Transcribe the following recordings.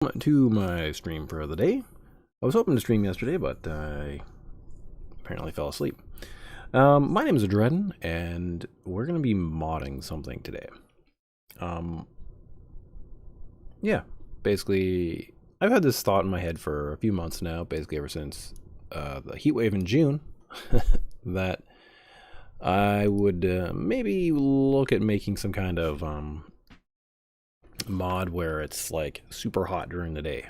To my stream for the day. I was hoping to stream yesterday, but I apparently fell asleep. My name is Adreden, and we're going to be modding something today. Yeah, basically, I've had this thought in my head for a few months now, basically ever since the heat wave in June, that I would maybe look at making some kind of mod where it's like super hot during the day.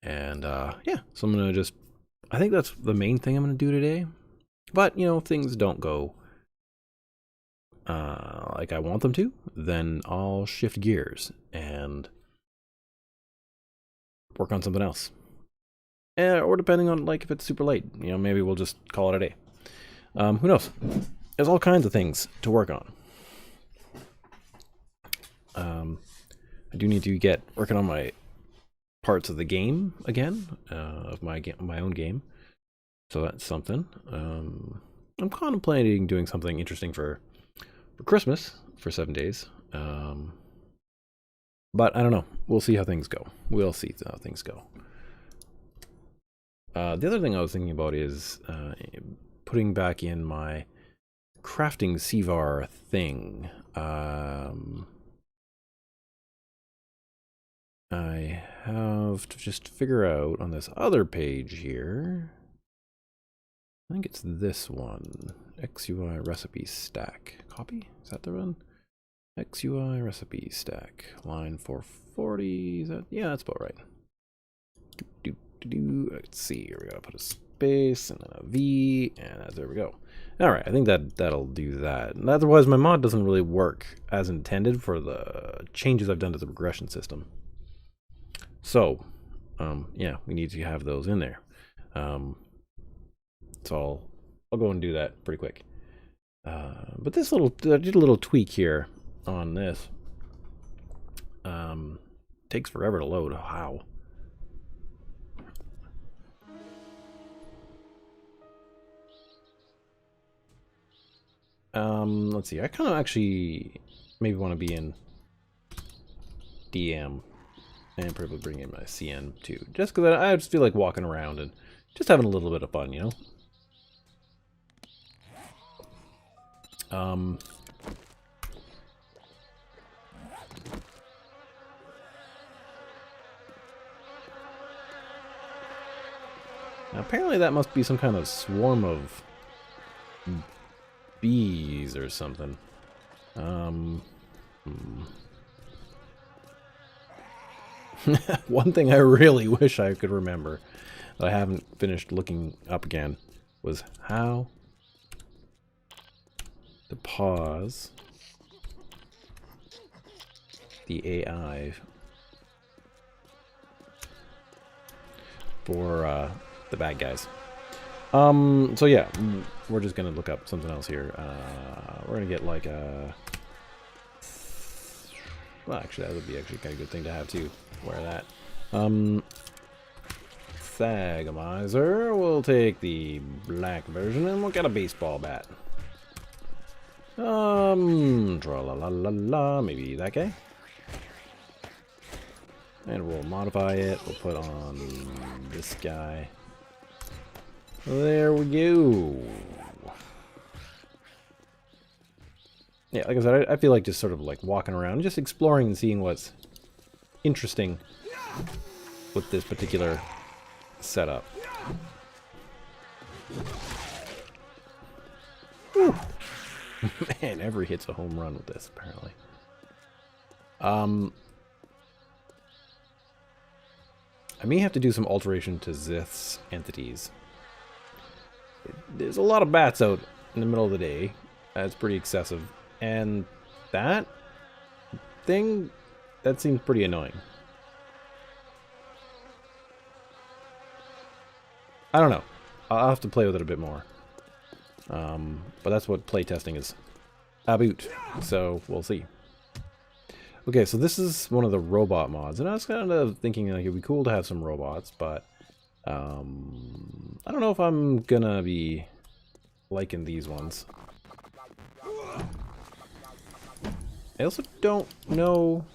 And yeah, so I'm gonna just, I think that's the main thing I'm gonna do today. But you know, if things don't go like I want them to, then I'll shift gears and work on something else. Or depending on like if it's super late, you know, maybe we'll just call it a day. Who knows? There's all kinds of things to work on. I do need to get working on my parts of the game again, of my own game. So that's something. I'm contemplating doing something interesting for Christmas for 7 days. But I don't know. We'll see how things go. We'll see how things go. The other thing I was thinking about is putting back in my crafting CVAR thing. I have to just figure out on this other page here. I think it's this one. XUI recipe stack. Copy? Is that the one? XUI recipe stack. Line 440. Is that? Yeah, that's about right. Let's see. We gotta put a space and then a V, and there we go. Alright, I think that'll do that. And otherwise, my mod doesn't really work as intended for the changes I've done to the progression system. So, yeah, we need to have those in there. So I'll go and do that pretty quick. But this I did a little tweak here on this. Takes forever to load. How? Let's see. I kind of actually maybe want to be in DM. And probably bring in my CN too. Just because I just feel like walking around and just having a little bit of fun, you know? Now apparently that must be some kind of swarm of bees or something. One thing I really wish I could remember that I haven't finished looking up again was how to pause the AI for the bad guys. So yeah, we're just gonna look up something else here. We're gonna get like a... Well, actually, that would be actually kind of a good thing to have too. Wear that. Thagomizer. We'll take the black version and we'll get a baseball bat. Tra-la-la-la-la. Maybe that guy. And we'll modify it. We'll put on this guy. There we go. Yeah, like I said, I feel like just sort of like walking around, just exploring and seeing what's interesting with this particular setup. Man, every hit's a home run with this, apparently. I may have to do some alteration to Zith's entities. There's a lot of bats out in the middle of the day. That's pretty excessive. And that thing, that seems pretty annoying. I don't know. I'll have to play with it a bit more. But that's what playtesting is about. So we'll see. Okay, so this is one of the robot mods. And I was kind of thinking like it'd be cool to have some robots, but I don't know if I'm gonna be liking these ones. I also don't know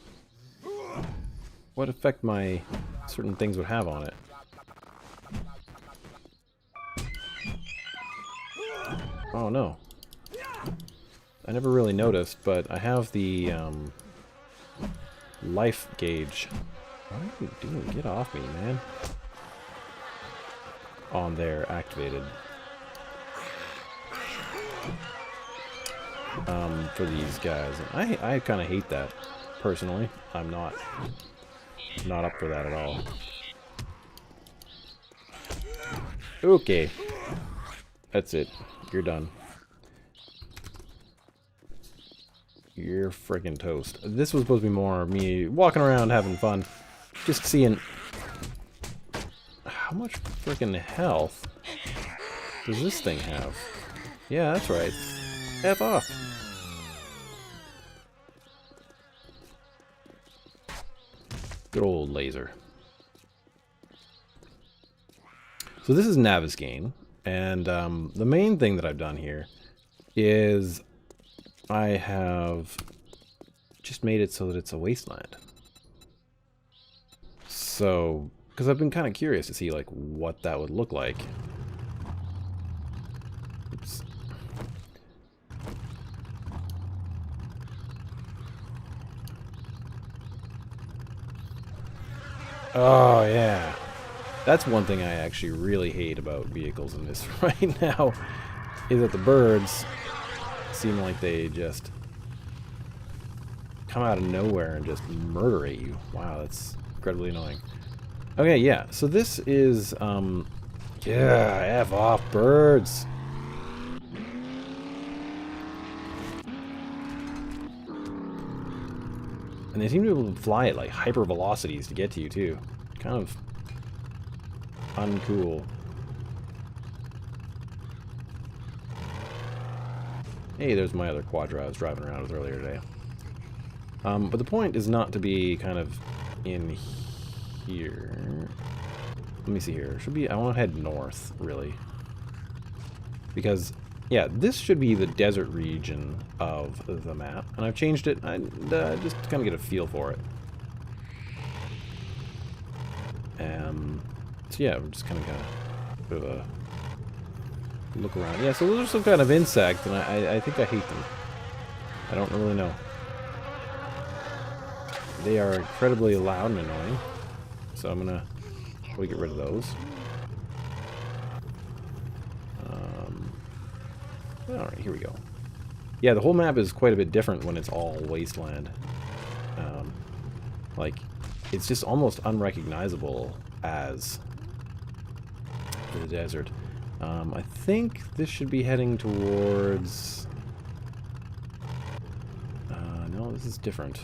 what effect my certain things would have on it. Oh no. I never really noticed, but I have the life gauge. What are you doing? Get off me, man. On there, activated. For these guys. I kind of hate that, personally. I'm not up for that at all. Okay. That's it. You're done. You're friggin' toast. This was supposed to be more of me walking around having fun. Just seeing how much friggin' health does this thing have? Yeah, that's right. F off. Good old laser. So this is Navisgain, and the main thing that I've done here is I have just made it so that it's a wasteland. So, because I've been kind of curious to see like what that would look like. Oops. Oh yeah. That's one thing I actually really hate about vehicles in this right now, is that the birds seem like they just come out of nowhere and just murderate you. Wow, that's incredibly annoying. Okay, yeah, so this is, yeah, F off, birds. And they seem to be able to fly at, like, hyper velocities to get to you, too. Kind of uncool. Hey, there's my other Quadra I was driving around with earlier today. But the point is not to be kind of in here. Let me see here. Should be, I want to head north, really. Because, yeah, this should be the desert region of the map. And I've changed it just to kind of get a feel for it. So yeah, we're just kind of got a bit of a look around. Yeah, so those are some kind of insect, and I think I hate them. I don't really know. They are incredibly loud and annoying. So I'm gonna probably get rid of those. Alright, here we go. Yeah, the whole map is quite a bit different when it's all wasteland. Like, it's just almost unrecognizable as the desert. I think this should be heading towards... no, this is different.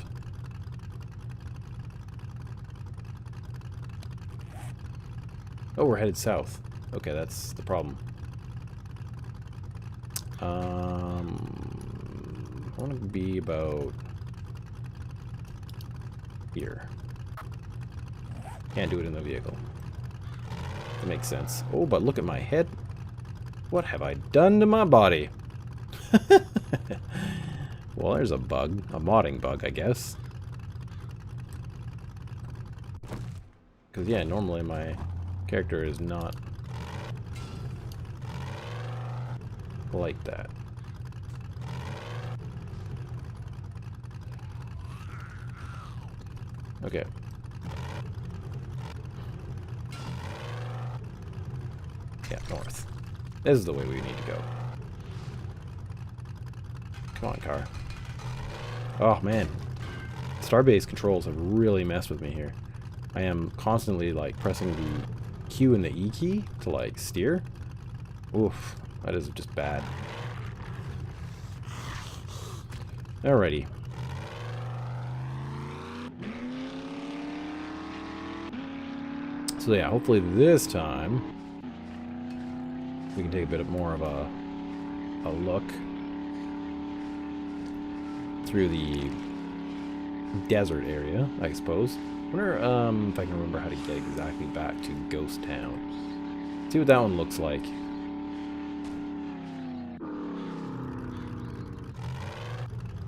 Oh, we're headed south. Okay, that's the problem. I want to be about here. Can't do it in the vehicle. That makes sense. Oh, but look at my head. What have I done to my body? Well, there's a bug. A modding bug, I guess. Because, yeah, normally my character is not like that. Okay. Yeah, north. This is the way we need to go. Come on, car. Oh, man. Starbase controls have really messed with me here. I am constantly, like, pressing the Q and the E key to, like, steer. Oof. That is just bad. Alrighty. So yeah, hopefully this time we can take a bit more of a look through the desert area, I suppose. I wonder if I can remember how to get exactly back to Ghost Town. See what that one looks like.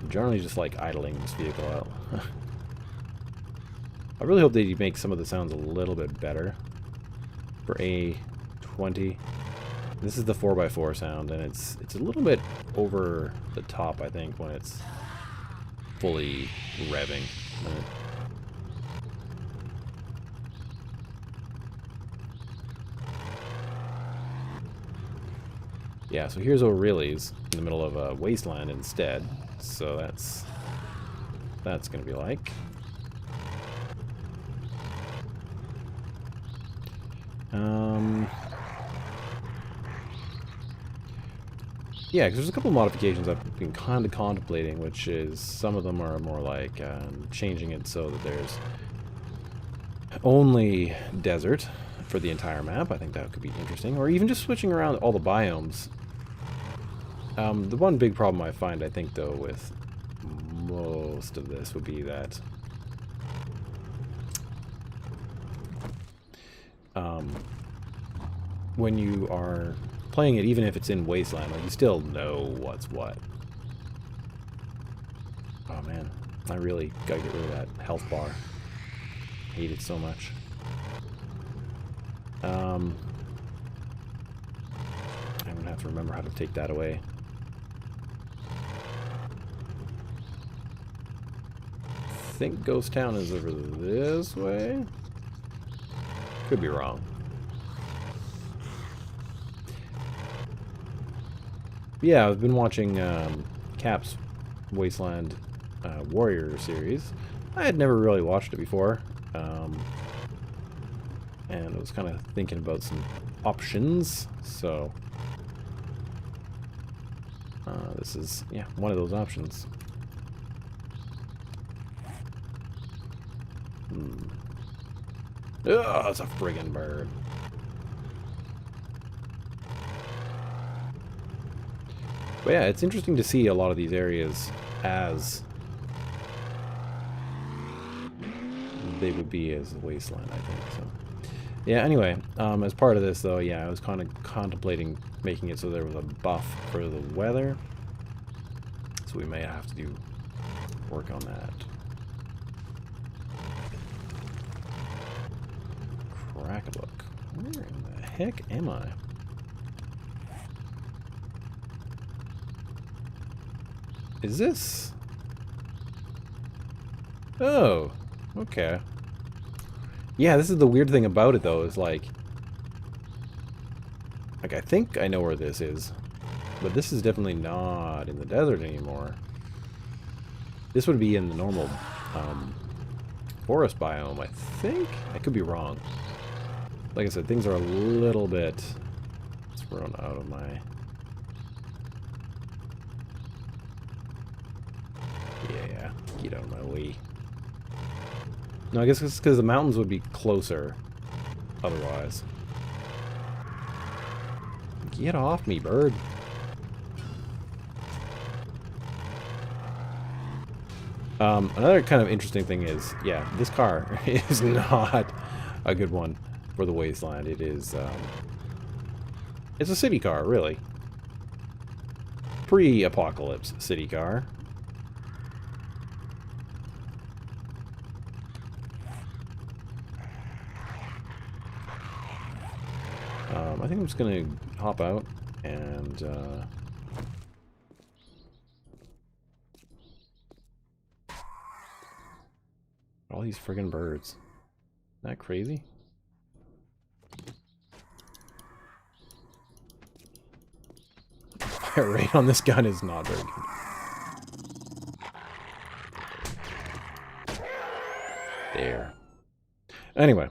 I'm generally just like idling this vehicle out. I really hope they make some of the sounds a little bit better for A20. This is the 4x4 sound, and it's a little bit over the top, I think, when it's fully revving. Yeah, so here's O'Reilly's in the middle of a wasteland instead. So that's gonna be like. Yeah, because there's a couple of modifications I've been kind of contemplating, which is some of them are more like changing it so that there's only desert for the entire map. I think that could be interesting. Or even just switching around all the biomes. The one big problem I find, I think, though, with most of this would be that when you are playing it, even if it's in Wasteland, like, you still know what's what. Oh man, I really gotta get rid of that health bar. Hate it so much. I'm gonna have to remember how to take that away. I think Ghost Town is over this way. Could be wrong. Yeah, I've been watching Cap's Wasteland Warrior series. I had never really watched it before, and I was kind of thinking about some options, so this is, yeah, one of those options. Oh, it's a friggin' bird. But yeah, it's interesting to see a lot of these areas as they would be as the wasteland, I think. So yeah, anyway, as part of this though, yeah, I was kind of contemplating making it so there was a buff for the weather. So we may have to do work on that. Crack-a-look. Where in the heck am I? Is this? Oh, okay. Yeah, this is the weird thing about it though, is like I think I know where this is, but this is definitely not in the desert anymore. This would be in the normal forest biome, I think. I could be wrong. Like I said, things are a little bit thrown out of my... Yeah, get out of my way. No, I guess it's because the mountains would be closer otherwise. Get off me, bird. Another kind of interesting thing is, yeah, this car is not a good one for the wasteland. It is, it's a city car, really. Pre-apocalypse city car. I think I'm just gonna hop out and all these friggin' birds. Isn't that crazy? Fire rate on this gun is not very good. There. Anyway,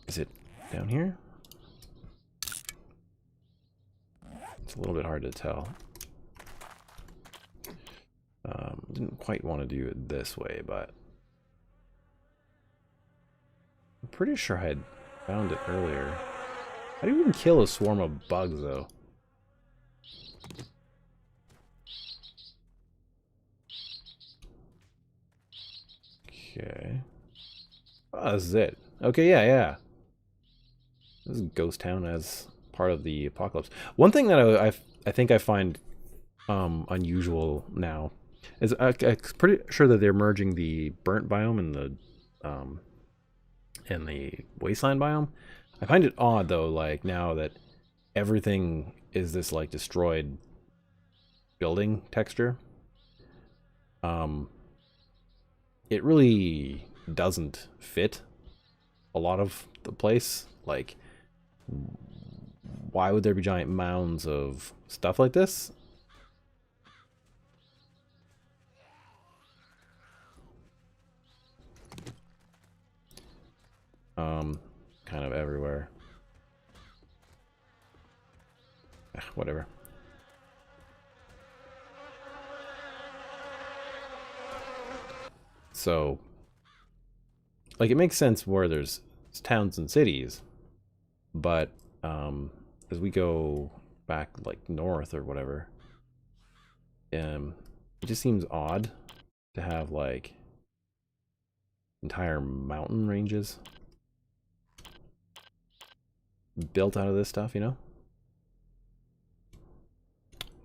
is it down here? It's a little bit hard to tell. Didn't quite want to do it this way, but I'm pretty sure I had found it earlier. How do you even kill a swarm of bugs, though? Okay. Oh, this is it. Okay, yeah. This is Ghost Town as part of the apocalypse. One thing that I think I find unusual now is I'm pretty sure that they're merging the burnt biome and the in the wasteland biome. I find it odd though, like now that everything is this like destroyed building texture. It really doesn't fit a lot of the place. Like, why would there be giant mounds of stuff like this? Kind of everywhere. Whatever. So, like, it makes sense where there's towns and cities, but as we go back, like, north or whatever, it just seems odd to have, like, entire mountain ranges built out of this stuff, you know?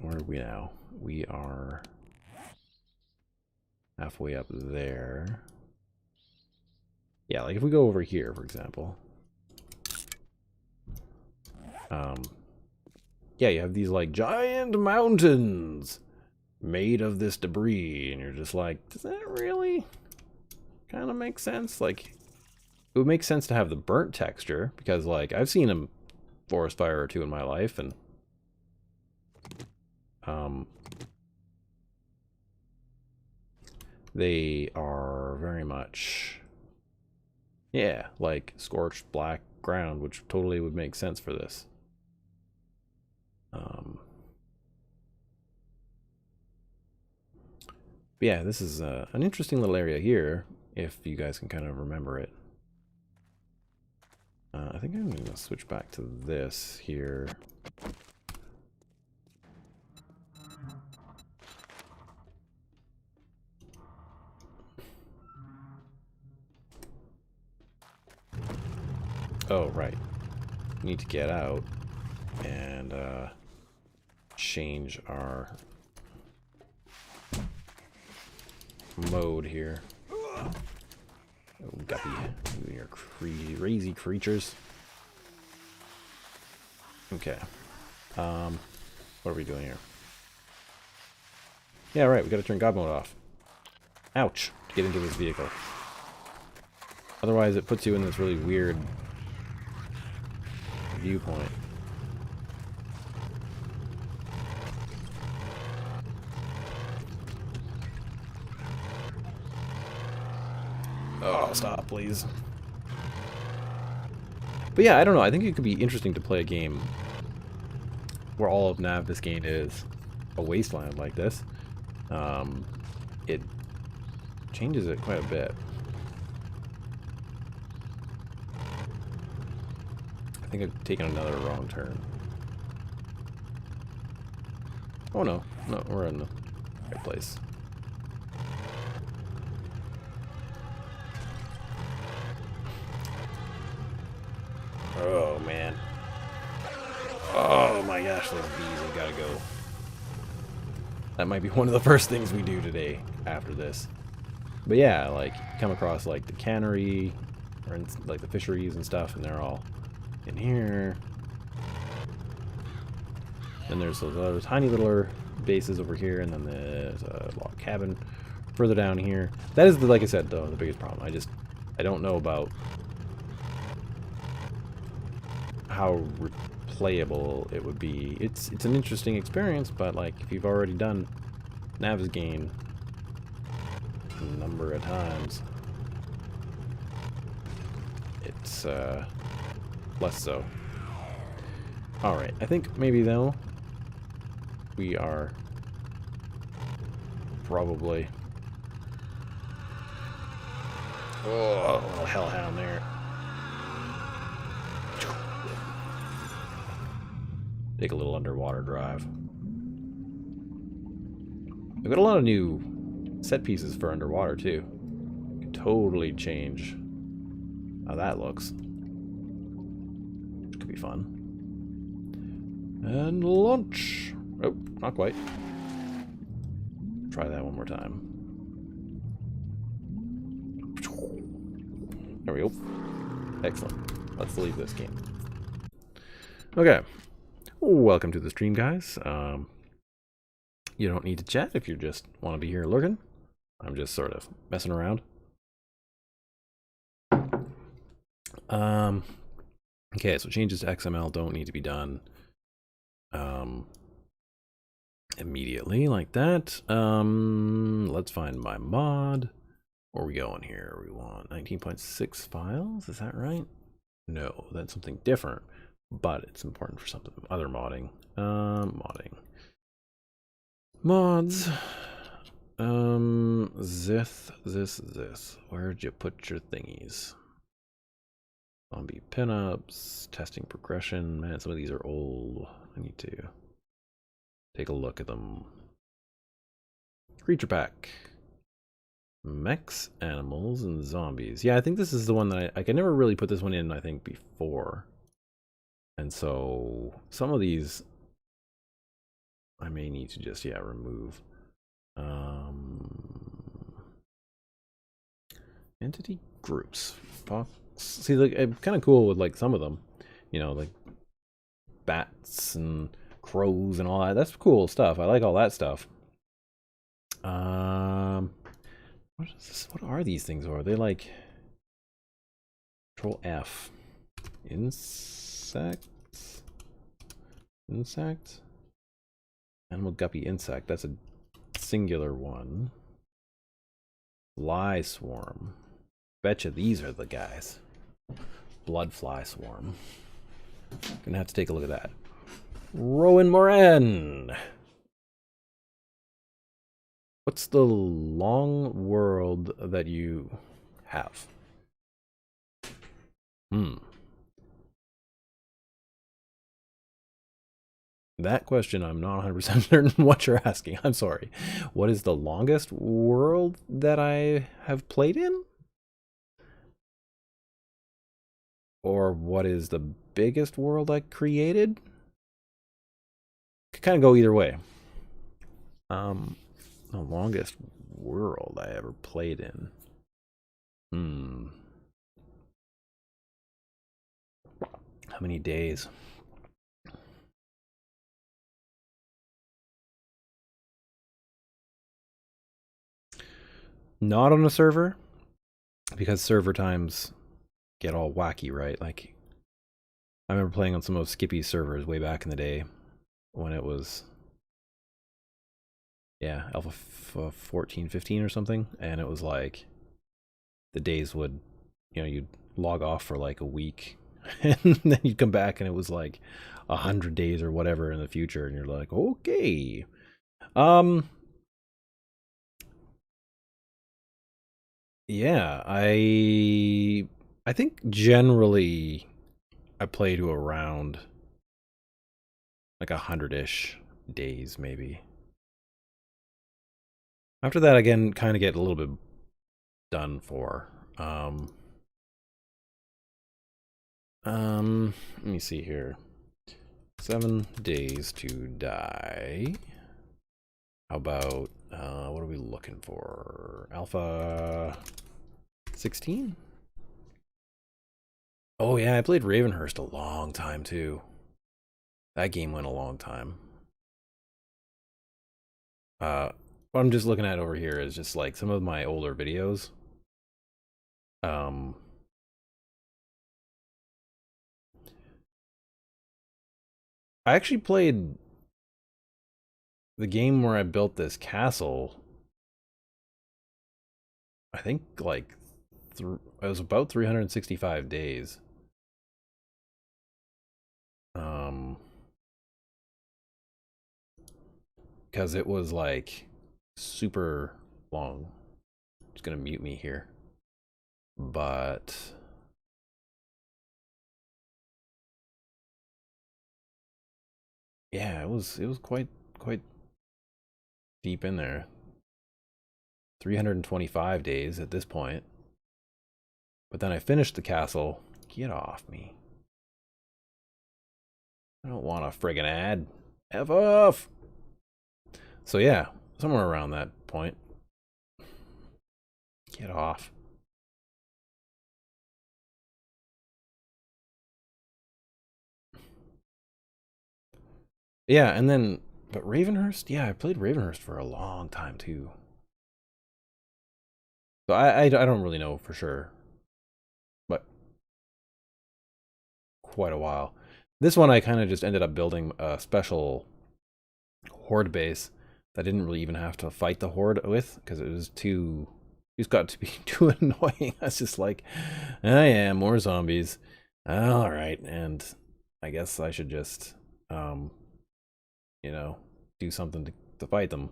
Where are we now? We are halfway up there. Yeah, like if we go over here, for example. Yeah, you have these like giant mountains made of this debris, and you're just like, does that really kind of make sense? Like, it would make sense to have the burnt texture, because like I've seen a forest fire or two in my life, and they are very much, yeah, like scorched black ground, which totally would make sense for this. Yeah, this is an interesting little area here, if you guys can kind of remember it. I think I'm going to switch back to this here. Oh, right. We need to get out and change our mode here. Oh, guppy, you are crazy creatures. Okay. What are we doing here? Yeah, right, we gotta turn God mode off. Ouch, to get into this vehicle. Otherwise it puts you in this really weird viewpoint. Oh, stop, please. But yeah, I don't know. I think it could be interesting to play a game where all of Nav Biscayne is a wasteland like this. It changes it quite a bit. I think I've taken another wrong turn. Oh no, no, we're in the right place. Oh man. Oh my gosh, those bees have got to go. That might be one of the first things we do today after this. But yeah, like, come across like the cannery, or in, like the fisheries and stuff, and they're all in here. Then there's those other tiny little bases over here, and then there's a log cabin further down here. That is, like I said, though, the biggest problem. I don't know about how replayable it would be. It's an interesting experience, but like if you've already done Nav Biscayne a number of times, it's less so. Alright, I think maybe though we are probably, oh, a little hellhound there. Take a little underwater drive. We've got a lot of new set pieces for underwater too. Could totally change how that looks. Which could be fun. And launch. Oh, not quite. Try that one more time. There we go. Excellent. Let's leave this game. Okay. Welcome to the stream, guys. You don't need to chat if you just want to be here lurking. I'm just sort of messing around. Okay, so changes to XML don't need to be done immediately like that. Let's find my mod. Where are we going here? We want 19.6 files, is that right? No, that's something different, but it's important for something other modding. Modding. Mods. This. Where'd you put your thingies? Zombie pinups, testing progression. Man, some of these are old. I need to take a look at them. Creature pack. Mechs, animals, and zombies. Yeah, I think this is the one that I can never really put this one in, I think, before. And so some of these I may need to just, yeah, remove. Entity groups. See, like, I'm kind of cool with, like, some of them. You know, like bats and crows and all that. That's cool stuff. I like all that stuff. What is this? What are these things? Or are they like Control F? Insects? Insect? Animal guppy insect. That's a singular one. Fly swarm. Betcha these are the guys. Blood fly swarm. Gonna have to take a look at that. Rowan Moran. What's the long world that you have? That question, I'm not 100% certain what you're asking. I'm sorry. What is the longest world that I have played in? Or what is the biggest world I created? Could kind of go either way. The longest world I ever played in. How many days? Not on a server, because server times get all wacky, right? Like, I remember playing on some of Skippy's servers way back in the day when it was, yeah, Alpha 14, 15 or something, and it was like the days would, you know, you'd log off for like a week and then you'd come back and it was like 100 days or whatever in the future, and you're like, okay. Yeah, I think generally I play to around like 100-ish days, maybe. After that, again, kind of get a little bit done for. Let me see here. 7 days to die. How about, what are we looking for? Alpha 16? Oh yeah, I played Ravenhurst a long time too. That game went a long time. What I'm just looking at over here is just like some of my older videos. I actually played the game where I built this castle. I think like it was about 365 days. Because it was like super long. It's gonna mute me here, but yeah, it was quite deep in there. 325 days at this point. But then I finished the castle. Get off me. I don't want a friggin' ad. F off! So yeah, somewhere around that point. Get off. Yeah, and then, but Ravenhurst, yeah, I played Ravenhurst for a long time too. So I don't really know for sure, but quite a while. This one I kind of just ended up building a special horde base that I didn't really even have to fight the horde with because it was too. It's got to be too annoying. I was just like, oh yeah, more zombies. All right, and I guess I should just, um, you know, do something to fight them.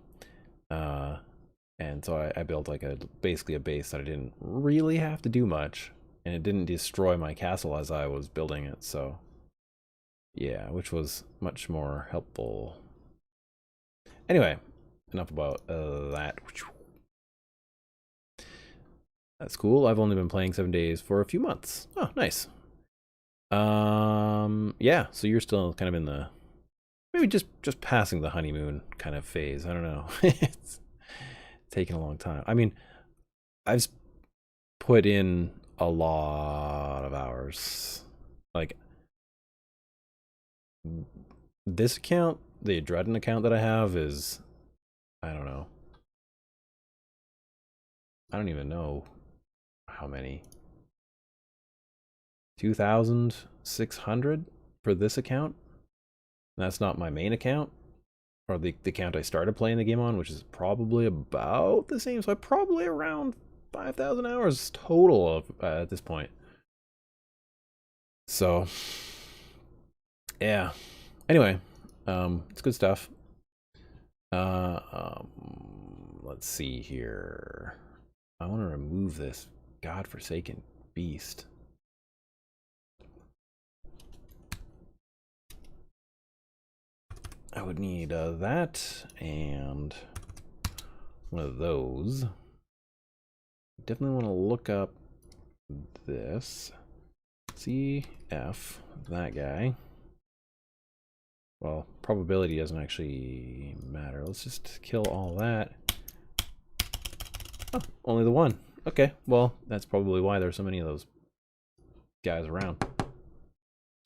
Uh, and so I built like basically a base that I didn't really have to do much, and it didn't destroy my castle as I was building it. So yeah, which was much more helpful. Anyway, enough about that. That's cool. I've only been playing 7 days for a few months. Oh, nice. Yeah. So you're still kind of in the maybe just passing the honeymoon kind of phase. I don't know. It's taking a long time. I mean, I've put in a lot of hours. Like this account, the Adreden account that I have is, I don't know. I don't even know how many. 2,600 for this account. That's not my main account or the account I started playing the game on, which is probably about the same. So I probably around 5,000 hours total of at this point. So yeah. Anyway, it's good stuff. Uh, um, let's see here. I want to remove this godforsaken beast. I would need that and one of those. Definitely want to look up this. CF, that guy. Well, probability doesn't actually matter. Let's just kill all that. Oh, only the one. Okay, well, that's probably why there's so many of those guys around.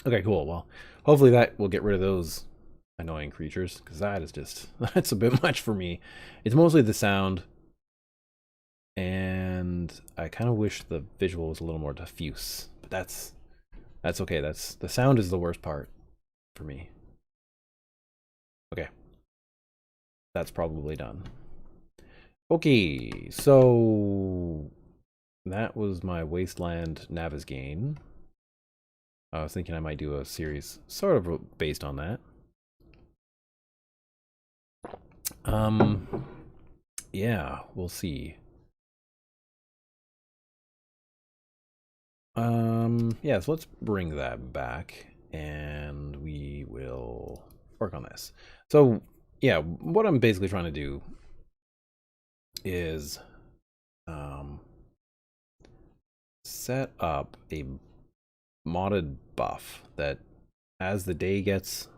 Okay, cool. Well, hopefully that will get rid of those annoying creatures, because that is just, that's a bit much for me. It's mostly the sound, and I kind of wish the visual was a little more diffuse, but that's okay. That's the sound is the worst part for me. Okay, that's probably done. Okay, so that was my Wasteland Navezgane. I was thinking I might do a series sort of based on that. Yeah, we'll see. Yeah, so let's bring that back and we will work on this. So, yeah, what I'm basically trying to do is set up a modded buff that as the day gets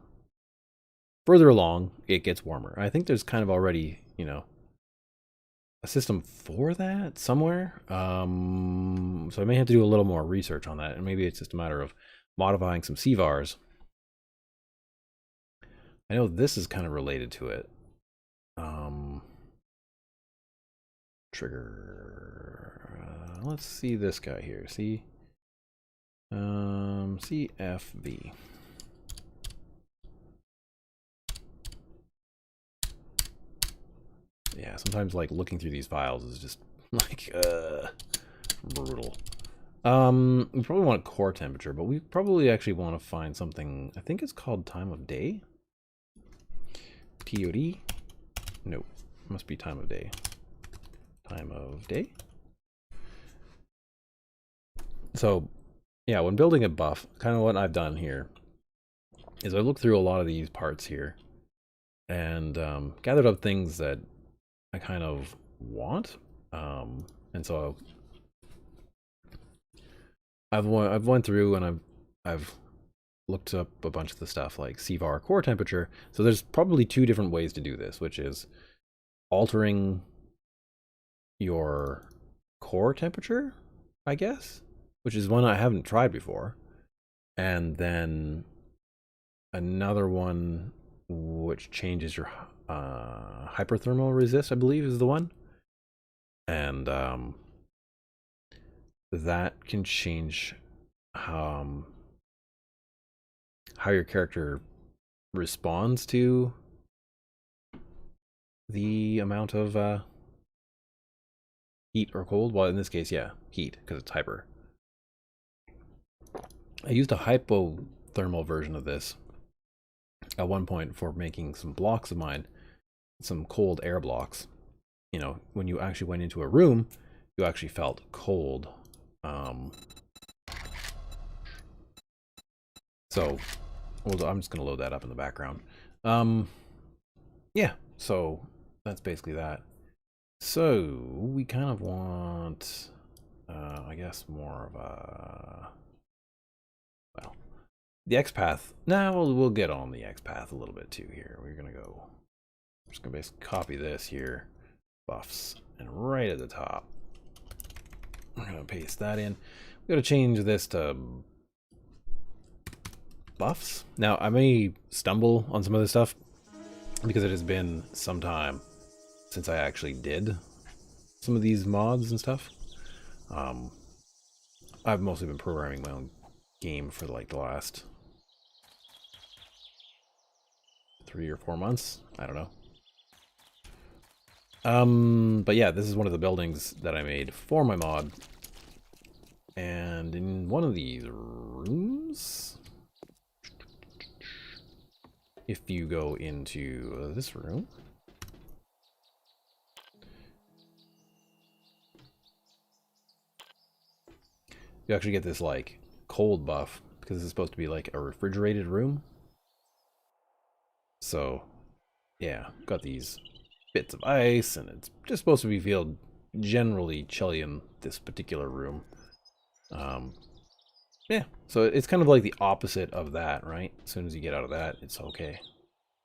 further along, it gets warmer. I think there's kind of already, you know, a system for that somewhere. So I may have to do a little more research on that, and maybe it's just a matter of modifying some CVARs. I know this is kind of related to it. Trigger. Let's see this guy here. See, CFV. Yeah, sometimes like looking through these files is just like brutal. We probably want core temperature, but we probably actually want to find something. I think it's called time of day. TOD. No, must be time of day. Time of day. So, yeah, when building a buff, kind of what I've done here is I looked through a lot of these parts here and gathered up things that I kind of want. And so I've went through and I've looked up a bunch of the stuff like CVAR core temperature. So there's probably two different ways to do this, which is altering your core temperature, I guess, which is one I haven't tried before. And then another one which changes your hyperthermal resist, I believe is the one. And that can change how your character responds to the amount of heat or cold. Well, in this case, yeah, heat, because it's hyper. I used a hypothermal version of this at one point for making some blocks of mine, some cold air blocks. You know, when you actually went into a room, you actually felt cold. So, well, I'm just going to load that up in the background. Yeah, so that's basically that. So, we kind of want, I guess, more of a, well, the X path. Nah, we'll get on the X path a little bit too here. We're going to go, I'm just going to basically copy this here, buffs, and right at the top, we're going to paste that in. We're going to change this to buffs. Now, I may stumble on some of this stuff because it has been some time since I actually did some of these mods and stuff. I've mostly been programming my own game for like the last 3 or 4 months. I don't know. But yeah, this is one of the buildings that I made for my mod. And in one of these rooms, if you go into this room, you actually get this like cold buff because this is supposed to be like a refrigerated room. So yeah, got these bits of ice, and it's just supposed to feel generally chilly in this particular room. Yeah, so it's kind of like the opposite of that, right? As soon as you get out of that, it's okay.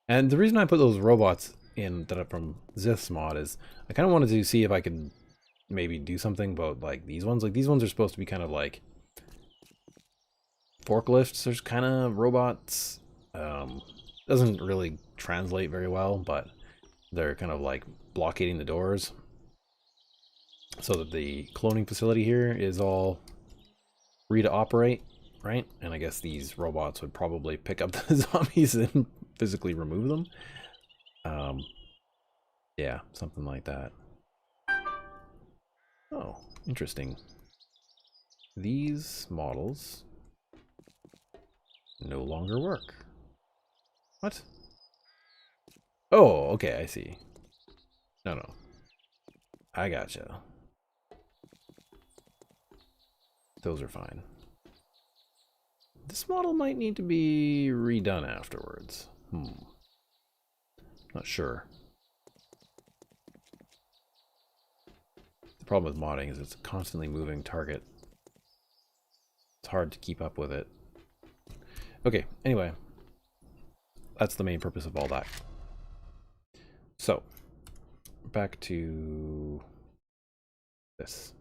And the reason I put those robots in that are from this mod is I kind of wanted to see if I could maybe do something about like these ones. Like these ones are supposed to be kind of like forklifts. There's kind of robots. Doesn't really translate very well, but they're kind of like blockading the doors so that the cloning facility here is all free to operate, right? And I guess these robots would probably pick up the zombies and physically remove them. Yeah, something like that. Oh, interesting. These models no longer work. What? Oh, okay, I see. No. I gotcha. Those are fine. This model might need to be redone afterwards. Not sure. The problem with modding is it's a constantly moving target. It's hard to keep up with it. Okay, anyway. That's the main purpose of all that. So, back to this.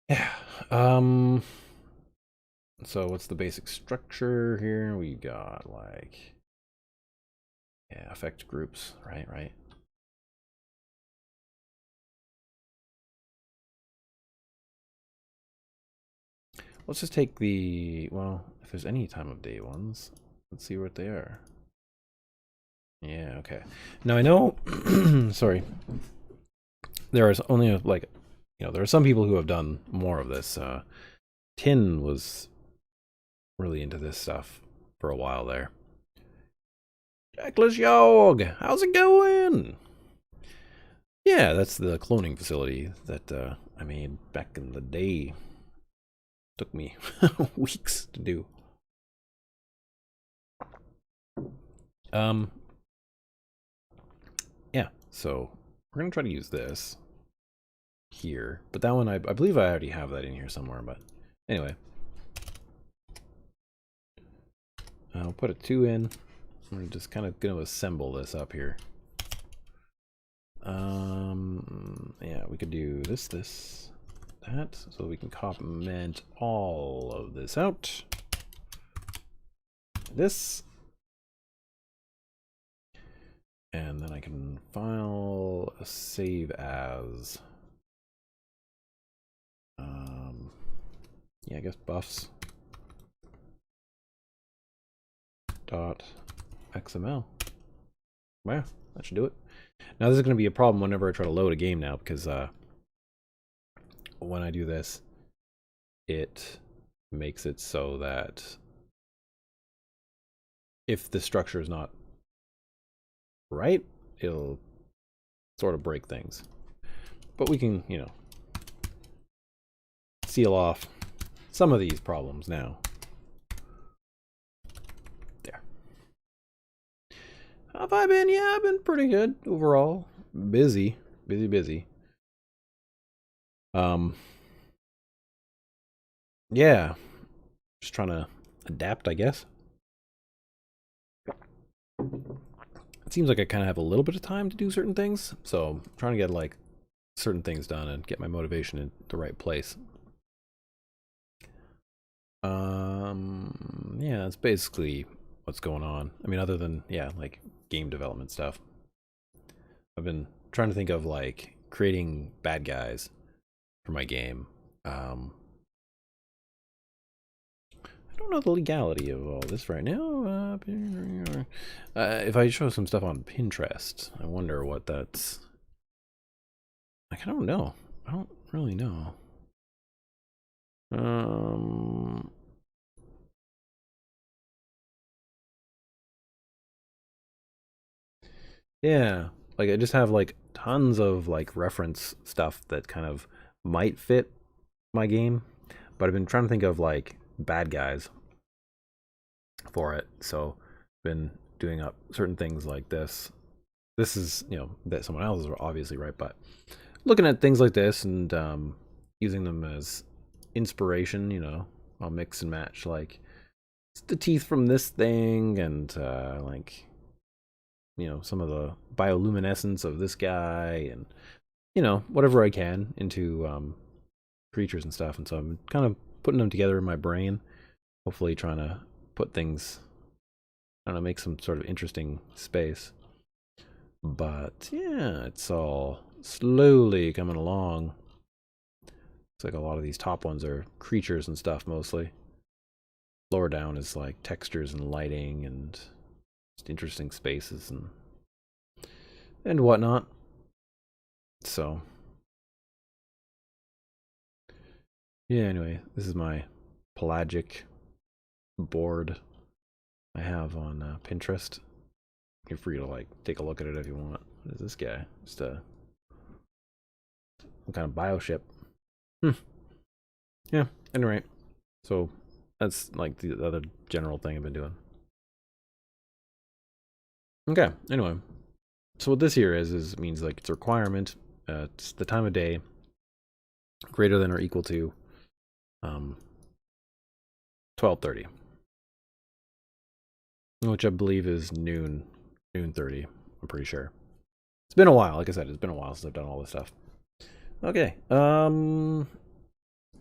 Yeah. So what's the basic structure here? We got like, yeah, effect groups, right? Let's just take the, well, if there's any time of day ones, let's see what they are. Yeah, okay. Now I know, sorry, there is only like, you know, there are some people who have done more of this. Tin was really into this stuff for a while there. Jackless Yog, how's it going? Yeah, that's the cloning facility that I made back in the day. Took me weeks to do. Yeah, so we're gonna try to use this here, but that one I believe I already have that in here somewhere. But anyway, I'll put a 2 in. We're just kind of gonna assemble this up here. Yeah, we could do this, that, so we can comment all of this out. This, And then I can file a save as. Yeah, I guess buffs dot XML. Wow, that should do it. Now this is going to be a problem whenever I try to load a game now, because when I do this, it makes it so that if the structure is not right, it'll sort of break things. But we can, you know, seal off some of these problems now. There. How have I been? Yeah, I've been pretty good overall. Busy. Yeah. Just trying to adapt, I guess. It seems like I kind of have a little bit of time to do certain things, so I'm trying to get like certain things done and get my motivation in the right place. Yeah, that's basically what's going on. I mean, other than, yeah, like game development stuff. I've been trying to think of like creating bad guys for my game. I don't know the legality of all this right now. If I show some stuff on Pinterest, I wonder what that's. Like, I don't know. I don't really know. Yeah, like I just have like tons of like reference stuff that kind of might fit my game, but I've been trying to think of like bad guys for it. So, been doing up certain things like this. This is, you know, that someone else is obviously right, but looking at things like this and using them as inspiration, you know, I'll mix and match like the teeth from this thing and like, you know, some of the bioluminescence of this guy and, you know, whatever I can into creatures and stuff. And so I'm kind of putting them together in my brain, hopefully trying to put things, I don't know, make some sort of interesting space. But yeah, it's all slowly coming along. It's like a lot of these top ones are creatures and stuff mostly. Lower down is like textures and lighting and just interesting spaces and whatnot. So yeah, anyway, this is my pelagic board I have on Pinterest. You're free to like take a look at it if you want. What is this guy? Just a some kind of bioship. Yeah, anyway. So that's like the other general thing I've been doing. Okay, anyway. So what this here is means like it's a requirement. It's the time of day greater than or equal to 12:30, which I believe is noon 30. I'm pretty sure. It's been a while. Like I said, it's been a while since I've done all this stuff. Okay.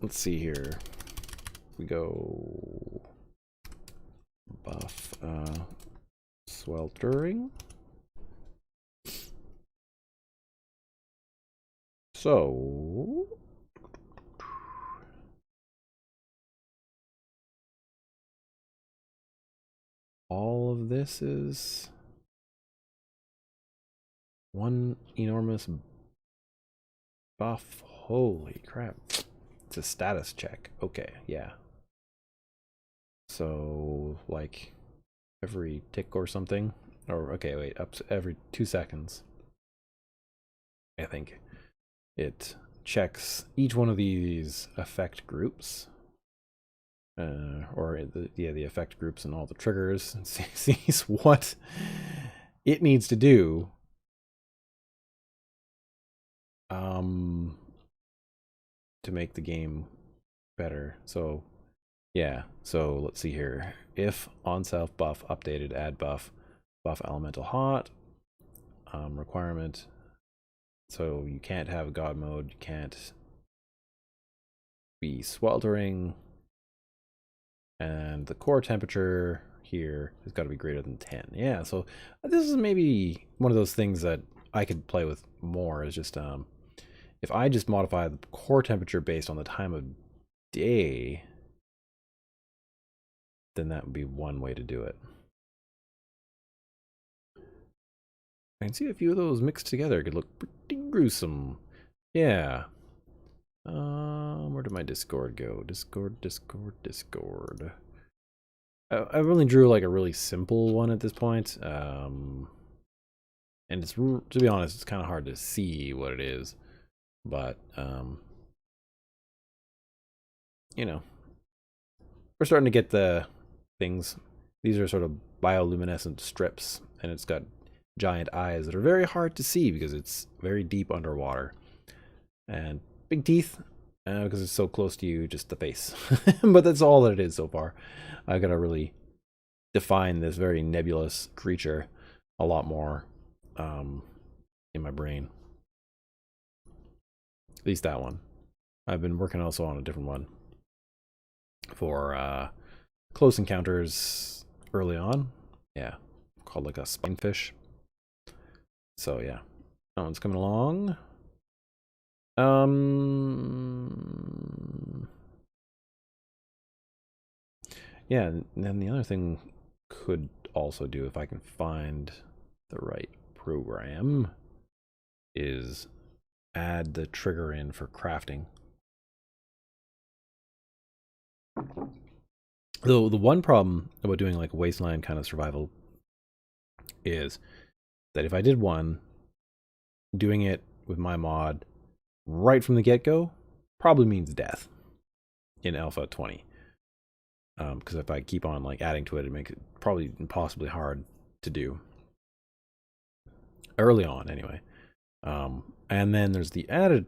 Let's see here. We go buff sweltering. So all of this is one enormous buff. Holy crap. It's a status check. Okay, yeah. So, like, every tick or something? Or, okay, wait, up to every 2 seconds. I think it checks each one of these effect groups. Or the effect groups and all the triggers, and sees what it needs to do to make the game better. So yeah, so let's see here. If on self buff updated, add buff elemental hot requirement. So you can't have god mode, you can't be sweltering. And the core temperature here has got to be greater than 10. Yeah, so this is maybe one of those things that I could play with more, is just if I just modify the core temperature based on the time of day, then that would be one way to do it. I can see a few of those mixed together could look pretty gruesome. Yeah. Where did my Discord go? Discord. I really drew like a really simple one at this point. And it's, to be honest, it's kind of hard to see what it is. But, you know, we're starting to get the things. These are sort of bioluminescent strips, and it's got giant eyes that are very hard to see because it's very deep underwater. And big teeth, because it's so close to you, just the face. But that's all that it is so far. I gotta really define this very nebulous creature a lot more in my brain. At least that one. I've been working also on a different one for close encounters early on. Yeah, called like a spinefish. So yeah, that one's coming along. Yeah, and then the other thing could also do, if I can find the right program, is add the trigger in for crafting. Though the one problem about doing like wasteland kind of survival is that if I did one, doing it with my mod right from the get-go probably means death in Alpha 20. Because if I keep on like adding to it, it makes it probably impossibly hard to do early on anyway. And then there's the added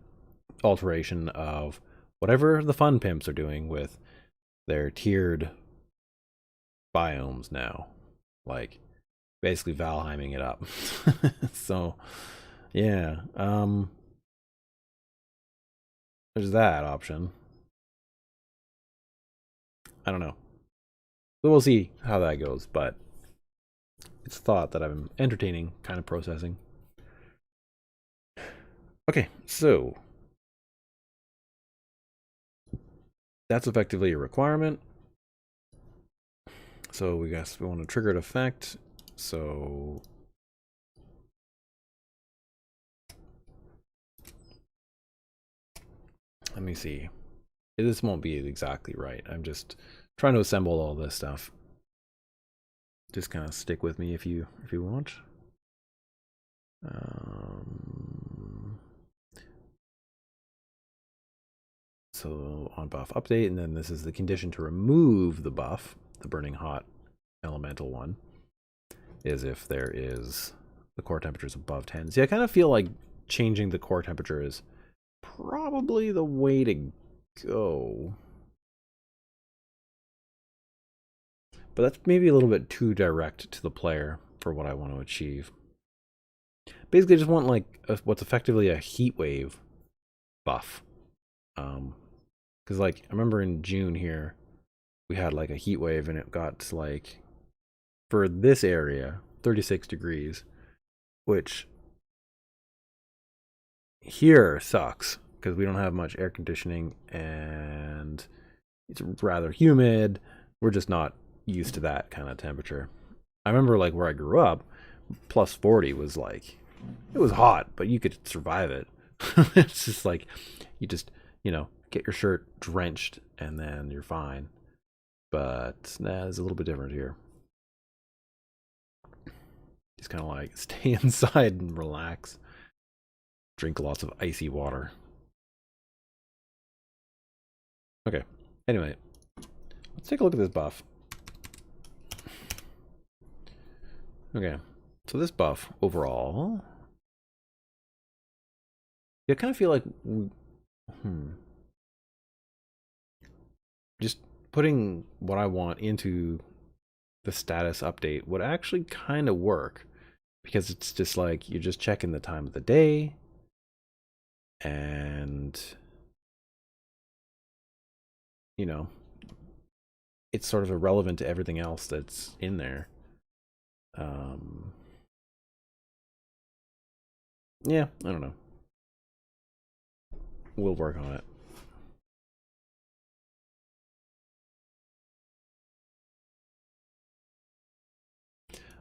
alteration of whatever the fun pimps are doing with their tiered biomes now, like basically Valheiming it up. So yeah, there's that option. I don't know. So we'll see how that goes, but it's thought that I'm entertaining, kind of processing. Okay, so that's effectively a requirement. So we want to trigger an effect. So let me see. This won't be exactly right. I'm just trying to assemble all this stuff. Just kind of stick with me if you want. So on buff update, and then this is the condition to remove the buff, the burning hot elemental one, is if there is the core temperature is above 10. See, I kind of feel like changing the core temperature is probably the way to go. But that's maybe a little bit too direct to the player for what I want to achieve. Basically, I just want like what's effectively a heat wave buff. Because like I remember in June here, we had like a heat wave, and it got to like, for this area, 36 degrees, which here sucks because we don't have much air conditioning and it's rather humid. We're just not used to that kind of temperature. I remember like where I grew up, plus 40 was like, it was hot, but you could survive it. It's just like, you just, get your shirt drenched and then you're fine. But nah, it's a little bit different here. Just kind of like stay inside and relax. Drink lots of icy water. Okay, anyway, let's take a look at this buff. Okay, so this buff overall, I kind of feel like, just putting what I want into the status update would actually kind of work, because it's just like you're just checking the time of the day, and it's sort of irrelevant to everything else that's in there. Yeah, I don't know. We'll work on it.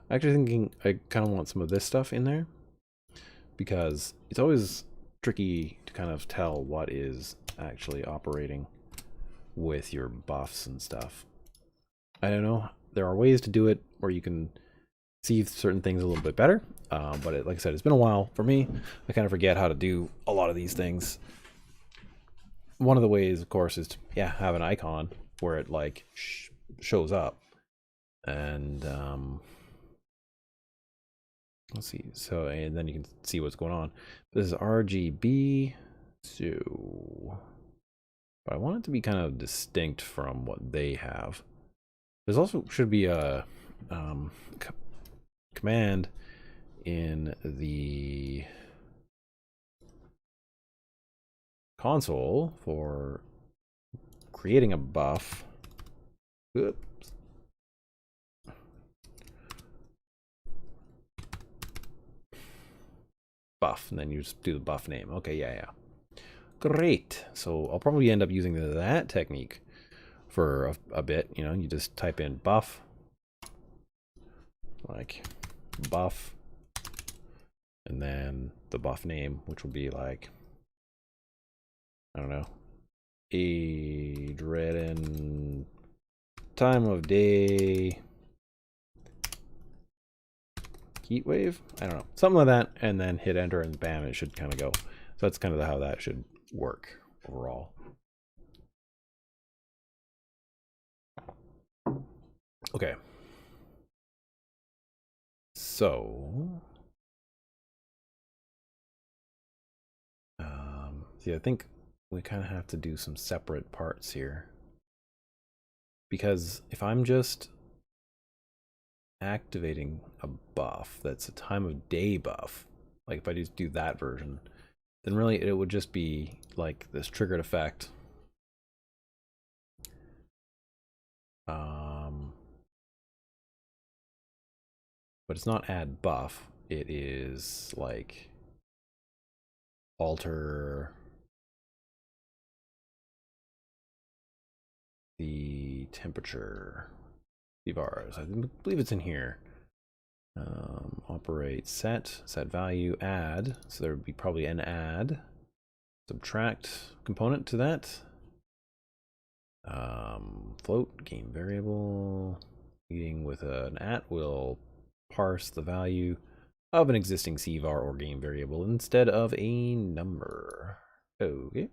Actually thinking I kind of want some of this stuff in there because it's always tricky to kind of tell what is actually operating with your buffs and stuff. I don't know. There are ways to do it where you can see certain things a little bit better, but like I said, it's been a while for me. I kind of forget how to do a lot of these things. One of the ways, of course, is to have an icon where it like shows up, and let's see. So, and then you can see what's going on. This is RGB, so but I want it to be kind of distinct from what they have. There's also should be a command in the console for creating a buff. Oops. Buff, and then you just do the buff name. Okay, yeah. Great. So I'll probably end up using that technique for a bit. You know, you just type in buff, like buff, and then the buff name, which will be like, I don't know, Adreden time of day heat wave. I don't know, something like that, and then hit enter, and bam, it should kind of go. So that's kind of how that should work overall. Okay. So, see, I think we kind of have to do some separate parts here. Because if I'm just activating a buff that's a time of day buff, like if I just do that version, then really it would just be like this triggered effect. But it's not add buff, it is like alter the temperature. Vars, I believe it's in here. Operate set value, add, so there would be probably an add, subtract component to that. Float game variable, leading with an at will parse the value of an existing CVAR or game variable instead of a number. Okay.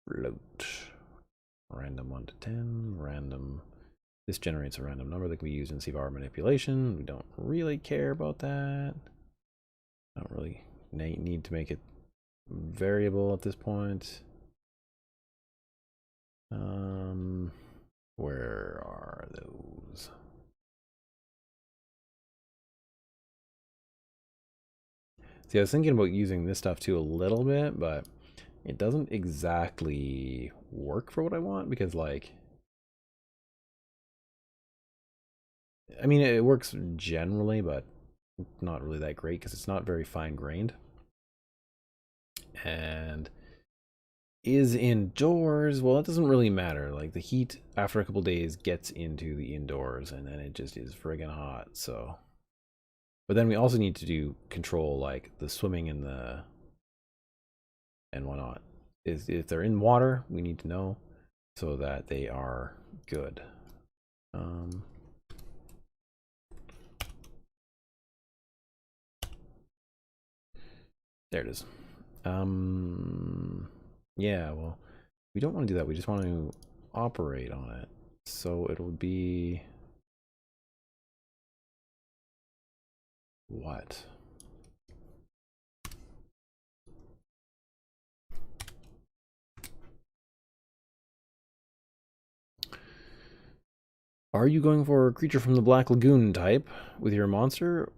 Float. Random 1 to 10. Random. This generates a random number that can be used in CVAR manipulation. We don't really care about that. I don't really need to make it variable at this point. Where are those? See, I was thinking about using this stuff too a little bit, but it doesn't exactly work for what I want because, like, I mean, it works generally, but not really that great because it's not very fine grained. And is indoors, well, it doesn't really matter. Like, the heat after a couple days gets into the indoors and then it just is friggin' hot. So, but then we also need to do control like the swimming and the and whatnot. Is if they're in water, we need to know so that they are good. There it is. Yeah, well, we don't want to do that. We just want to operate on it. So it'll be what? Are you going for a creature from the Black Lagoon type with your monster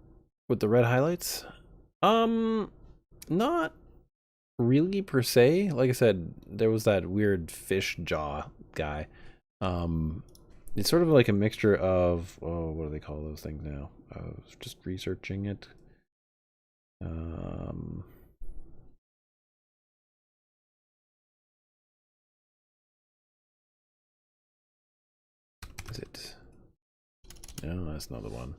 with the red highlights? Not really per se. Like I said, there was that weird fish jaw guy. It's sort of like a mixture of, oh, what do they call those things now? I was just researching it. Is it? No, that's not the one.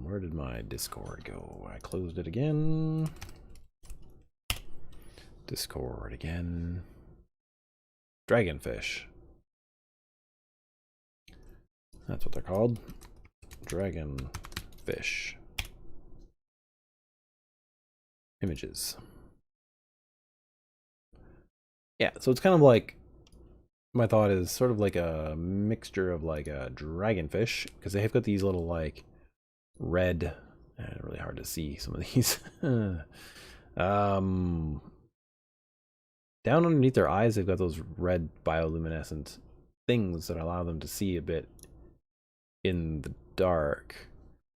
Where did my Discord go? I closed it again. Discord again. Dragonfish. That's what they're called. Dragonfish. Images. Yeah, so it's kind of like, my thought is sort of like a mixture of like a dragonfish, because they have got these little like red, really hard to see some of these. Down underneath their eyes, they've got those red bioluminescent things that allow them to see a bit in the dark.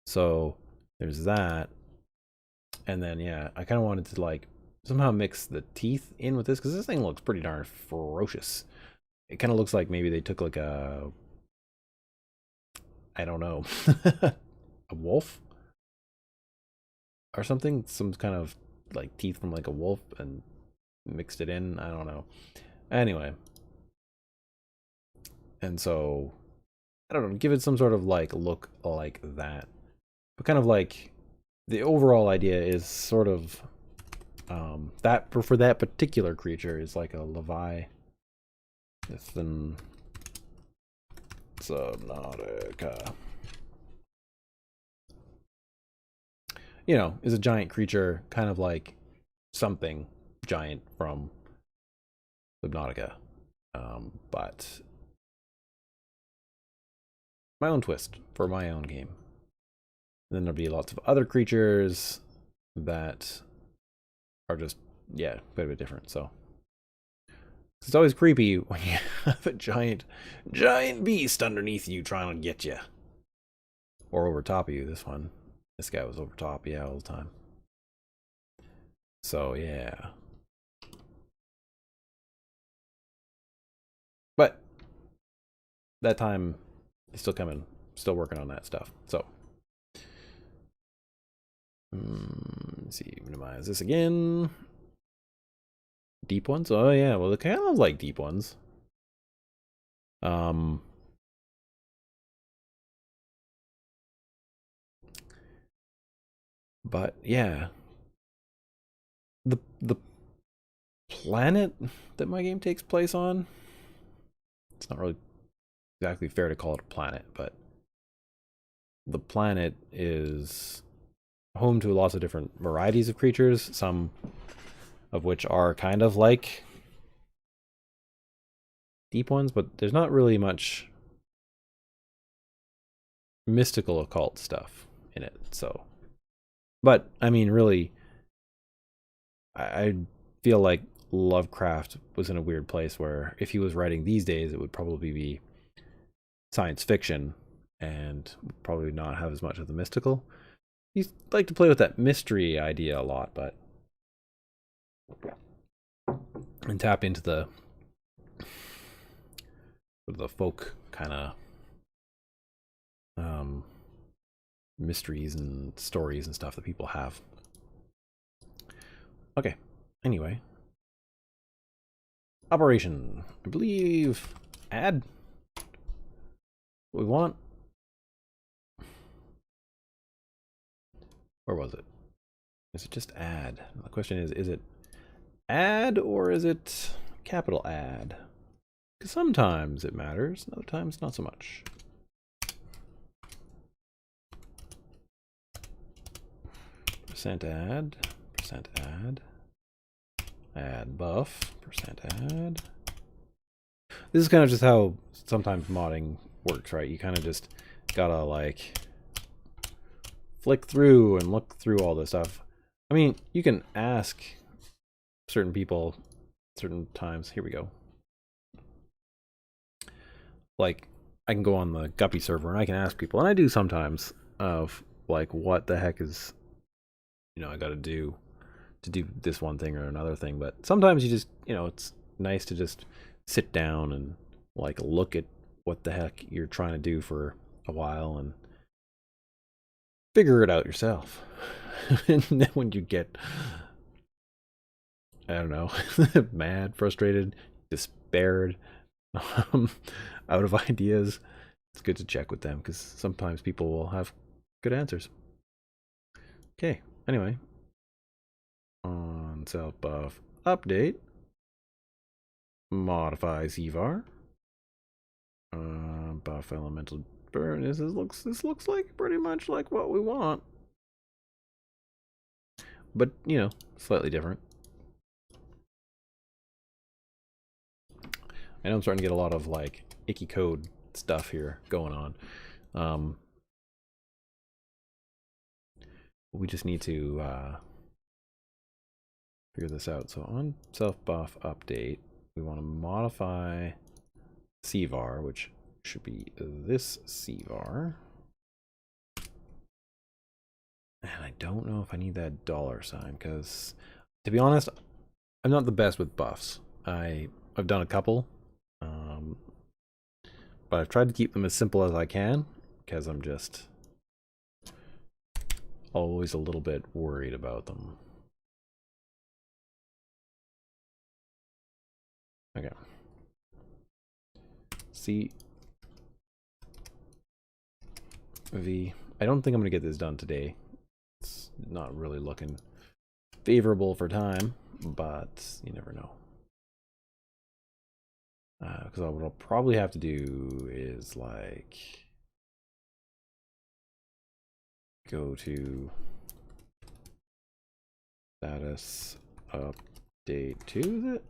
So there's that. And then, yeah, I kind of wanted to like somehow mix the teeth in with this, because this thing looks pretty darn ferocious. It kind of looks like maybe they took like a, I don't know, a wolf or something, some kind of like teeth from like a wolf and mixed it in. I don't know. Anyway. And so, I don't know, give it some sort of like look like that. But kind of like the overall idea is sort of that for that particular creature is like a Leviathan Subnautica. You know, is a giant creature, kind of like something giant from Subnautica. But my own twist for my own game. And then there'll be lots of other creatures that are just, yeah, quite a bit different. So it's always creepy when you have a giant beast underneath you trying to get you. Or over top of you. This guy was over top, yeah, all the time. So, yeah. But that time is still coming. Still working on that stuff. So, let's see, minimize this again. Deep ones? Oh yeah, well it kind of like deep ones. But yeah. The planet that my game takes place on, it's not really exactly fair to call it a planet, but the planet is home to lots of different varieties of creatures, some of which are kind of like deep ones, but there's not really much mystical occult stuff in it. So, but I mean, really, I feel like Lovecraft was in a weird place where if he was writing these days, it would probably be science fiction and probably not have as much of the mystical. He liked to play with that mystery idea a lot, but and tap into the folk kind of mysteries and stories and stuff that people have. Okay, anyway. Operation. I believe add what we want. Where was it? Is it just add? The question is it add or is it capital add? Because sometimes it matters, and other times not so much. Percent add, add buff, percent add. This is kind of just how sometimes modding works, right? You kind of just gotta like flick through and look through all this stuff. I mean, you can ask certain people certain times. Here we go. Like, I can go on the Guppy server and I can ask people, and I do sometimes, of like what the heck is, you know, I gotta do to do this one thing or another thing. But sometimes you just, you know, it's nice to just sit down and like look at what the heck you're trying to do for a while and figure it out yourself. And then when you get, I don't know, mad, frustrated, despaired, out of ideas, it's good to check with them because sometimes people will have good answers. Okay, anyway, on self buff update, modify CVAR, buff elemental burn. This looks like pretty much like what we want, but you know, slightly different. I know I'm starting to get a lot of like icky code stuff here going on. We just need to figure this out. So on self buff update, we want to modify CVAR, which should be this CVAR. And I don't know if I need that $sign because, to be honest, I'm not the best with buffs. I've done a couple, but I've tried to keep them as simple as I can because I'm just always a little bit worried about them. Okay. C V. I don't think I'm gonna get this done today. It's not really looking favorable for time, but you never know. Because what I'll probably have to do is like go to status update 2, is it?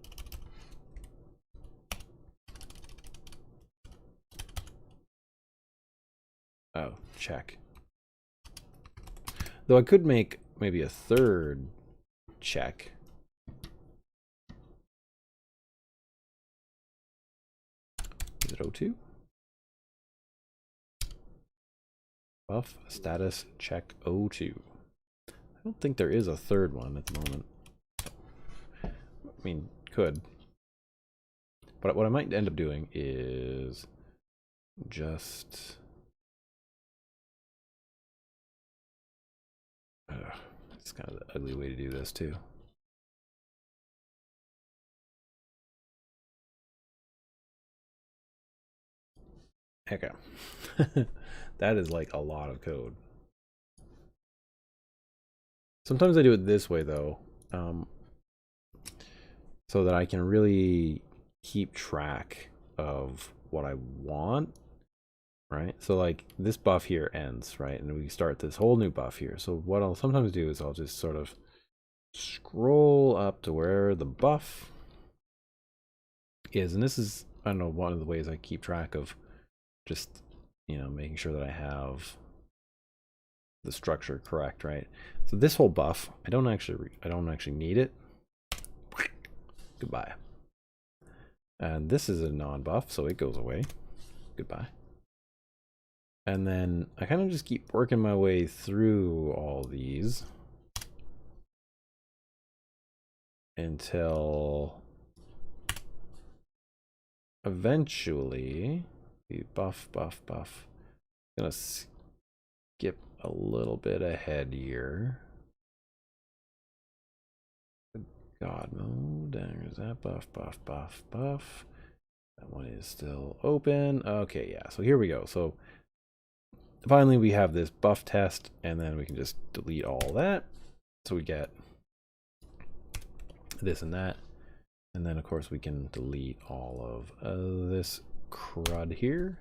Oh, check. Though I could make maybe a third check. Is it O2? Buff status check O2. I don't think there is a third one at the moment. I mean, could. But what I might end up doing is just... it's kind of the ugly way to do this too. Okay. That is like a lot of code. Sometimes I do it this way though, so that I can really keep track of what I want, right? So like this buff here ends, right? And we start this whole new buff here. So what I'll sometimes do is I'll just sort of scroll up to where the buff is. And this is, I don't know, one of the ways I keep track of just, you know, making sure that I have the structure correct, right? So this whole buff, I don't actually need it. Goodbye. And this is a non-buff, so it goes away. Goodbye. And then I kind of just keep working my way through all these until eventually the buff. I'm gonna skip a little bit ahead here. God, no, there's that buff. That one is still open. Okay, yeah, so here we go. So finally we have this buff test, and then we can just delete all that. So we get this and that. And then of course we can delete all of this crud here.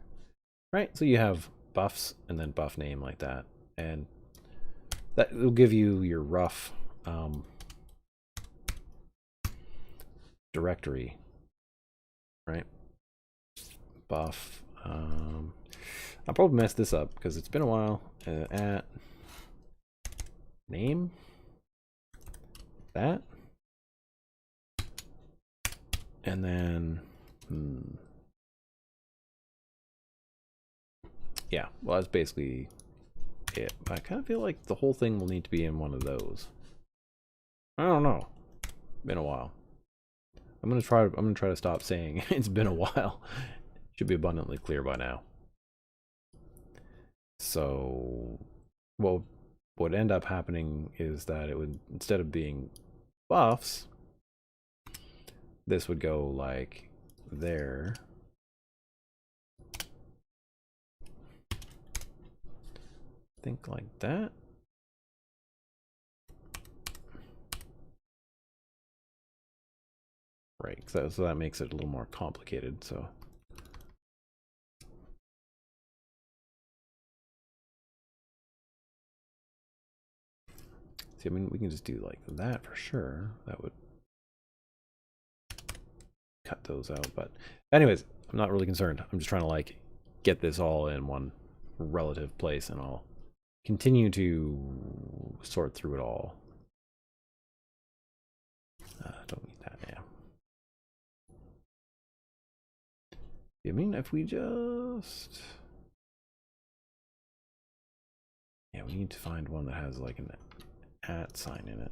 Right, so you have buffs and then buff name like that. And that will give you your rough directory, right? Buff. I'll probably mess this up because it's been a while. At name that, and then yeah, well, that's basically it. But I kind of feel like the whole thing will need to be in one of those. I don't know. Been a while. I'm gonna try to stop saying it's been a while Should be abundantly clear by now. So what would end up happening is that it would, instead of being buffs, this would go like there. Think like that. Right, so that makes it a little more complicated, so. See, I mean, we can just do like that for sure. That would cut those out, but anyways, I'm not really concerned. I'm just trying to like get this all in one relative place, and I'll continue to sort through it all. Don't need that now. I mean, if we just... Yeah, we need to find one that has like an @ sign in it.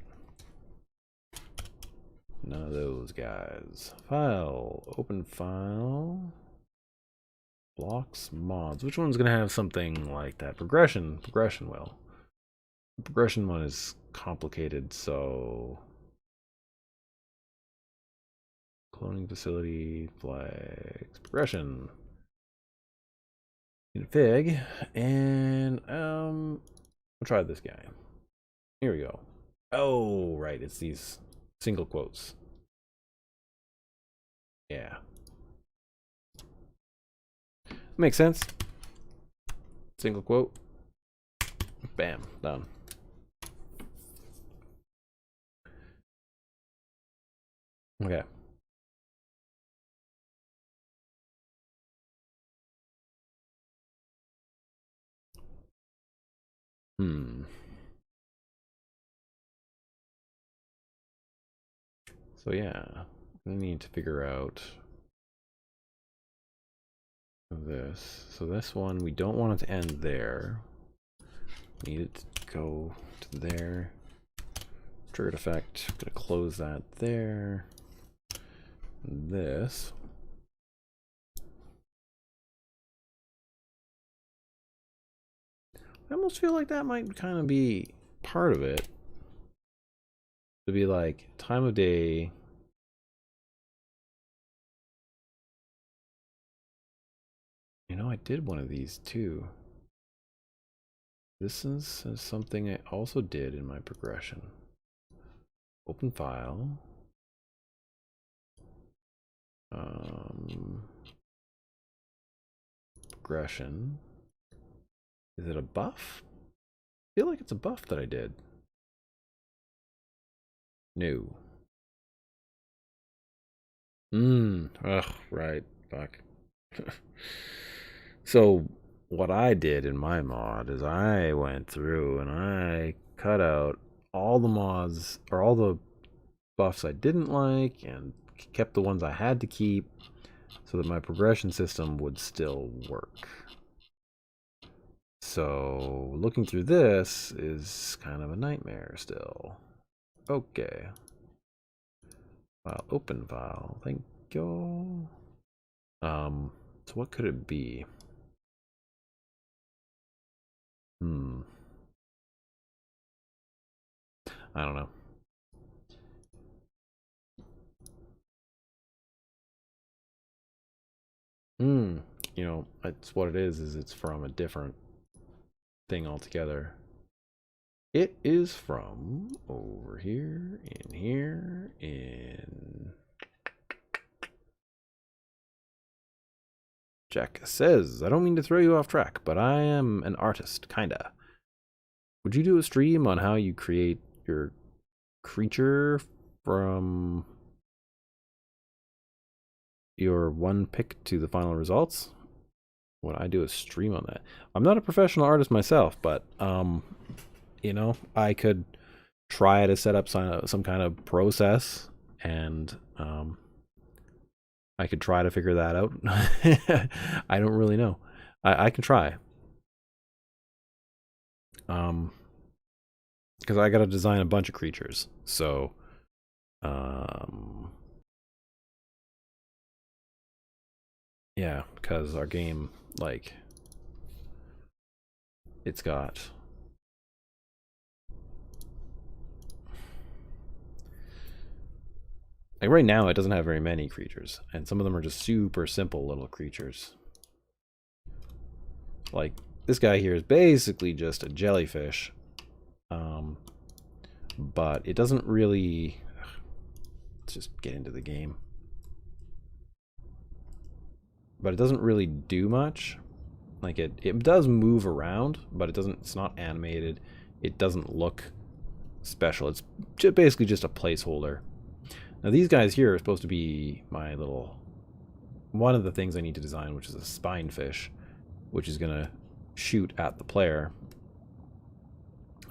None of those guys. File. Open file. Blocks, mods. Which one's going to have something like that? Progression. Progression will. The progression one is complicated, so... Cloning facility, flags, progression. Config, and we'll try this guy. Here we go. Oh, right, it's these single quotes. Yeah. Makes sense. Single quote. Bam, done. Okay. So yeah, we need to figure out this. So this one, we don't want it to end there. We need it to go to there. Triggered effect. I'm gonna close that there. This. I almost feel like that might kind of be part of it. To be like time of day. You know, I did one of these too. This is something I also did in my progression. Open file. Progression. Is it a buff? I feel like it's a buff that I did. No. Ugh, right. Fuck. So what I did in my mod is I went through and I cut out all the mods, or all the buffs I didn't like, and kept the ones I had to keep so that my progression system would still work. So looking through this is kind of a nightmare still. Okay. File, open file. Thank you. So what could it be? I don't know. You know, it's what it is it's from a different thing altogether. It is from over here, in Jack says, I don't mean to throw you off track, but I am an artist, kinda. Would you do a stream on how you create your creature from your one pick to the final results? Would I do a stream on that? I'm not a professional artist myself, but you know, I could try to set up some kind of process, and I could try to figure that out. I don't really know. I can try. Because I got to design a bunch of creatures. So, Yeah, because our game, like, it's got... Like, right now, it doesn't have very many creatures, and some of them are just super simple little creatures. Like, this guy here is basically just a jellyfish. But it doesn't really... Let's just get into the game. But it doesn't really do much. Like, it does move around, but it's not animated. It doesn't look special. It's basically just a placeholder. Now, these guys here are supposed to be my little... One of the things I need to design, which is a spine fish, which is going to shoot at the player.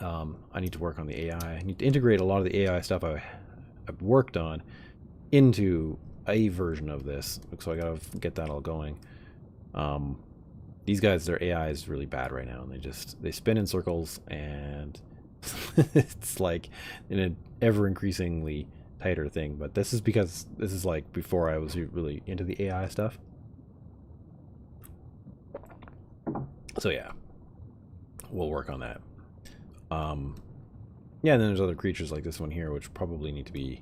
I need to work on the AI. I need to integrate a lot of the AI stuff I've worked on into a version of this. So I gotta get that all going. These guys, their AI is really bad right now, and they spin in circles, and it's like in an ever increasingly tighter thing. But this is because this is like before I was really into the AI stuff. So yeah, we'll work on that. Yeah, and then there's other creatures like this one here, which probably need to be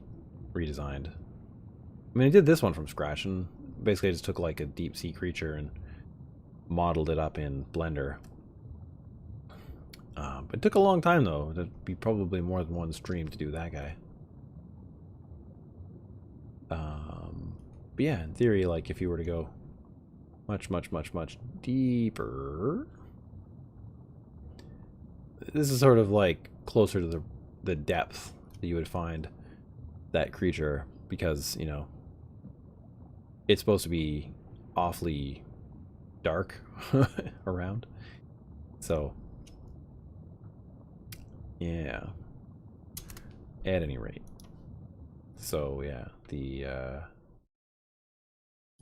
redesigned. I mean, I did this one from scratch, and basically I just took like a deep sea creature and modeled it up in Blender. It took a long time, though. It'd be probably more than one stream to do that guy. But yeah, in theory, like if you were to go much, much, much, much deeper, this is sort of like closer to the depth that you would find that creature, because, you know, it's supposed to be awfully dark around. So, yeah. At any rate. So, yeah, the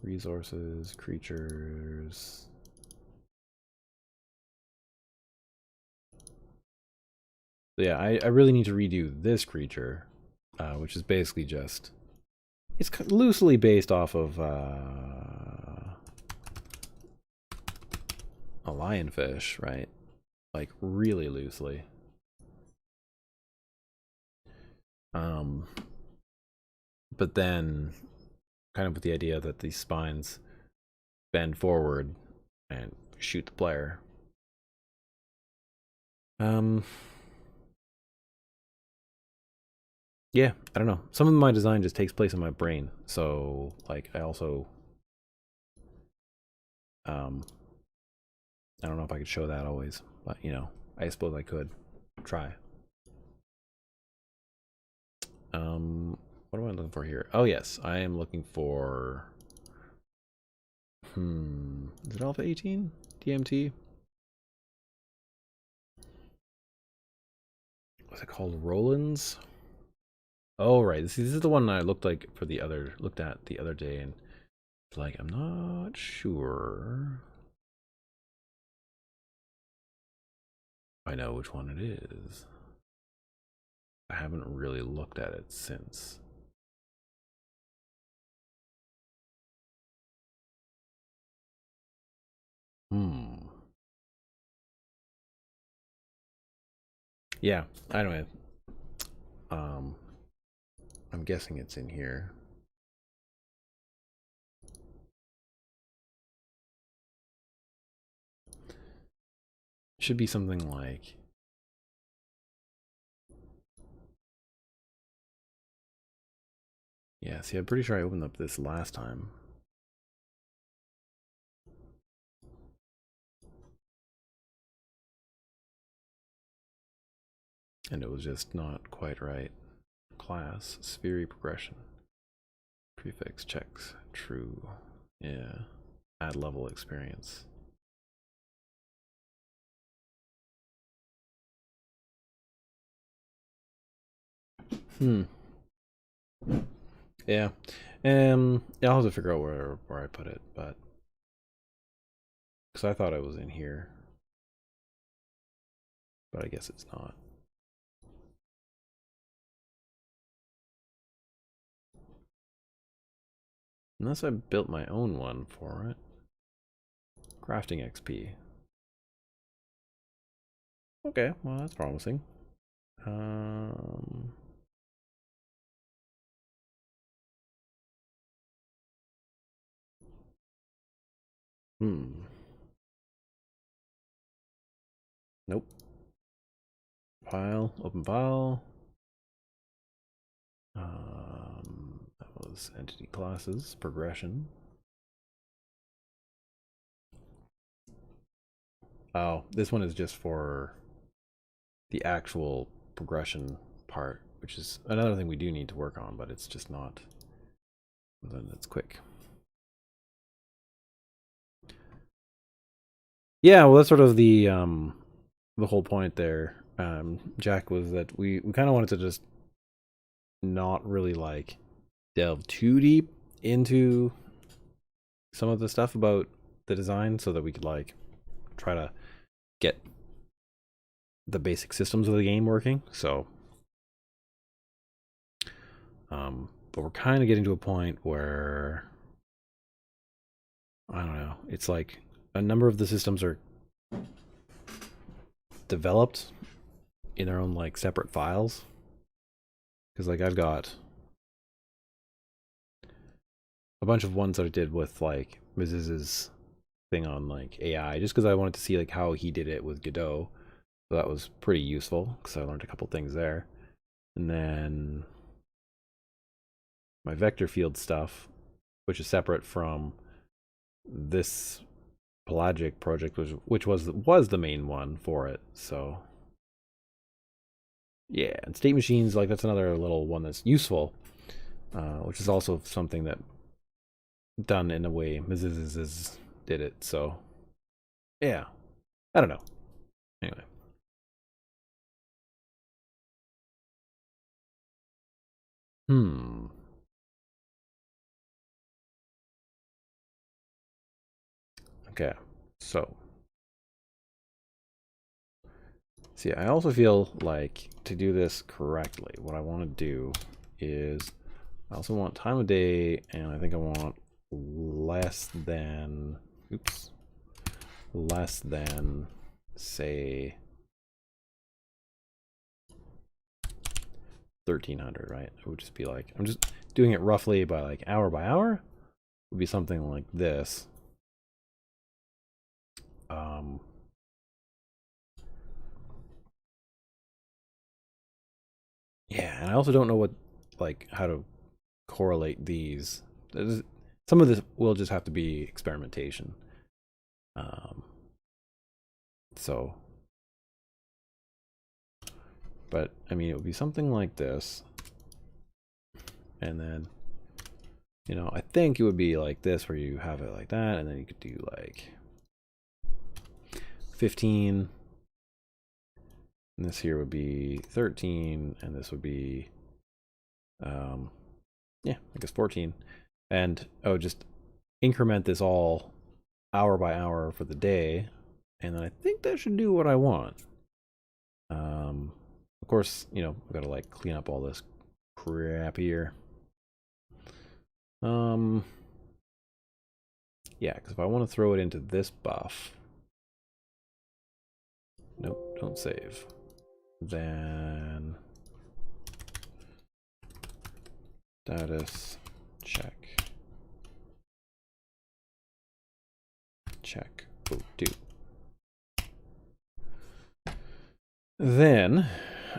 resources, creatures. So yeah, I really need to redo this creature, which is basically just... It's loosely based off of a lionfish, right? Like, really loosely. But then, kind of with the idea that these spines bend forward and shoot the player. Yeah, I don't know. Some of my design just takes place in my brain. So, like, I also... I don't know if I could show that always, but, you know, I suppose I could try. What am I looking for here? Oh, yes, I am looking for... Is it Alpha 18? DMT? What's it called? Roland's? Oh, right. This is the one I looked at the other day, and it's like, I'm not sure I know which one it is. I haven't really looked at it since. Yeah, anyway. I'm guessing it's in here. It should be something like... Yeah, see, I'm pretty sure I opened up this last time. And it was just not quite right. Class, sphere progression. Prefix checks, true. Yeah. Add level experience. Yeah. Yeah, I'll have to figure out where I put it, but... Because I thought it was in here. But I guess it's not. Unless I built my own one for it. Crafting XP. Okay, well that's promising. Hmm. Nope. File, open file. That was entity classes, progression. Oh, this one is just for the actual progression part, which is another thing we do need to work on, but it's just not. Then it's quick. Yeah, well, that's sort of the whole point there, Jack, was that we kind of wanted to just not really like delve too deep into some of the stuff about the design, so that we could like try to get the basic systems of the game working. So, but we're kind of getting to a point where I don't know. It's like a number of the systems are developed in their own like separate files. Because like I've got a bunch of ones that I did with like Miz's thing on like AI, just because I wanted to see like how he did it with Godot. So that was pretty useful because I learned a couple things there. And then my vector field stuff, which is separate from this pelagic project, which was the main one for it. So yeah, and state machines, like that's another little one that's useful, which is also something that done in a way Mrs. did it. So yeah, I don't know. Anyway. Okay, so see, I also feel like to do this correctly, what I want to do is I also want time of day, and I think I want less than, oops, less than, say, 1300, right? It would just be like, I'm just doing it roughly by like hour by hour, would be something like this. Yeah, and I also don't know what, like, how to correlate these. Some of this will just have to be experimentation. Um, so, but I mean, it would be something like this, and then, you know, I think it would be like this, where you have it like that, and then you could do like 15, and this here would be 13, and this would be, yeah, I guess 14, and oh, just increment this all hour by hour for the day, and then I think that should do what I want. Of course, you know, I've got to like clean up all this crap here. Yeah, because if I want to throw it into this buff, nope, don't save. Then status check. Check. Oh, do. Then,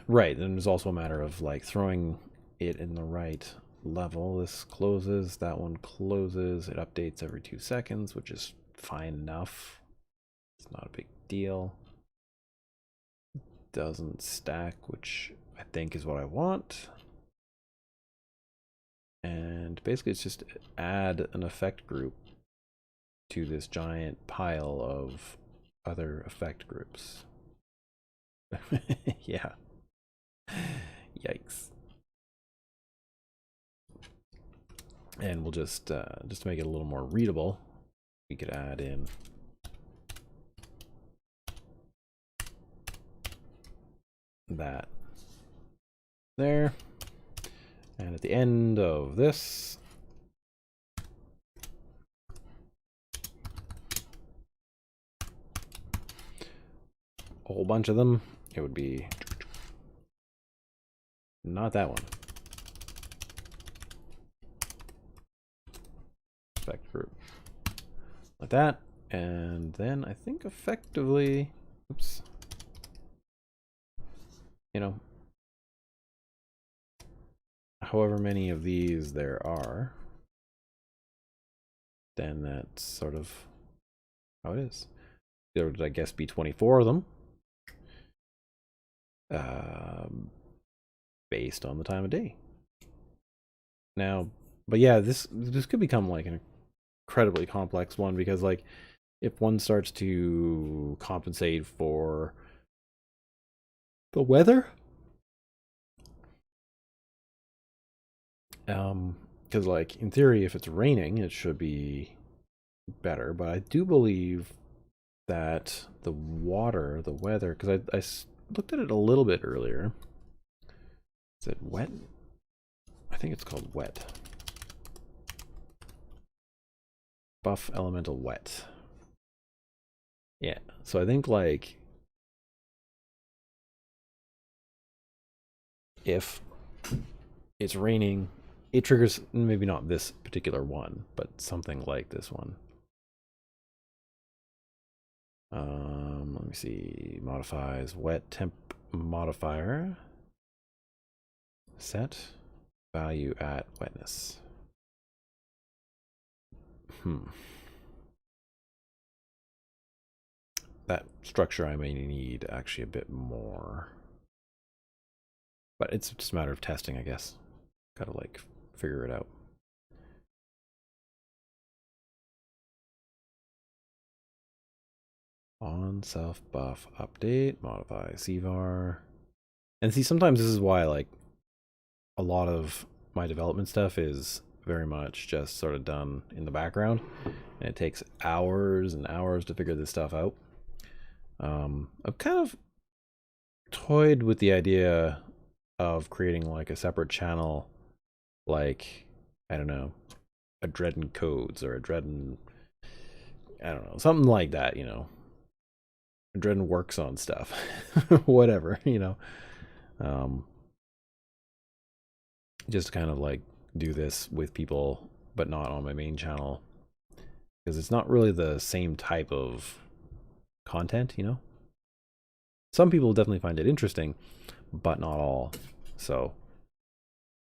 right, then there's also a matter of like throwing it in the right level. This closes, that one closes. It updates every 2 seconds, which is fine enough. It's not a big deal. Doesn't stack, which I think is what I want. And basically it's just add an effect group to this giant pile of other effect groups. Yeah. Yikes. And we'll just to make it a little more readable, we could add in that there. And at the end of this, a whole bunch of them, it would be not that one. Effect group. Like that. And then I think effectively, oops, you know, however many of these there are, then that's sort of how it is. There would, I guess, be 24 of them. Based on the time of day. Now, but yeah, this could become like an incredibly complex one, because like if one starts to compensate for the weather, because like in theory, if it's raining, it should be better. But I do believe that the water, the weather, because I looked at it a little bit earlier. Is it wet? I think it's called wet. Buff elemental wet. Yeah, so I think like if it's raining, it triggers, maybe not this particular one, but something like this one. Let me see. Modifies wet temp modifier. Set value at wetness. That structure I may need actually a bit more. But it's just a matter of testing, I guess. Gotta like figure it out. On self buff update, modify CVAR. And see, sometimes this is why like a lot of my development stuff is very much just sort of done in the background, and it takes hours and hours to figure this stuff out. I've kind of toyed with the idea of creating like a separate channel, like, I don't know, Adreden codes or Adreden, I don't know, something like that, you know. Adreden works on stuff, whatever, you know. Just kind of like do this with people, but not on my main channel, because it's not really the same type of content, you know. Some people definitely find it interesting, but not all. So,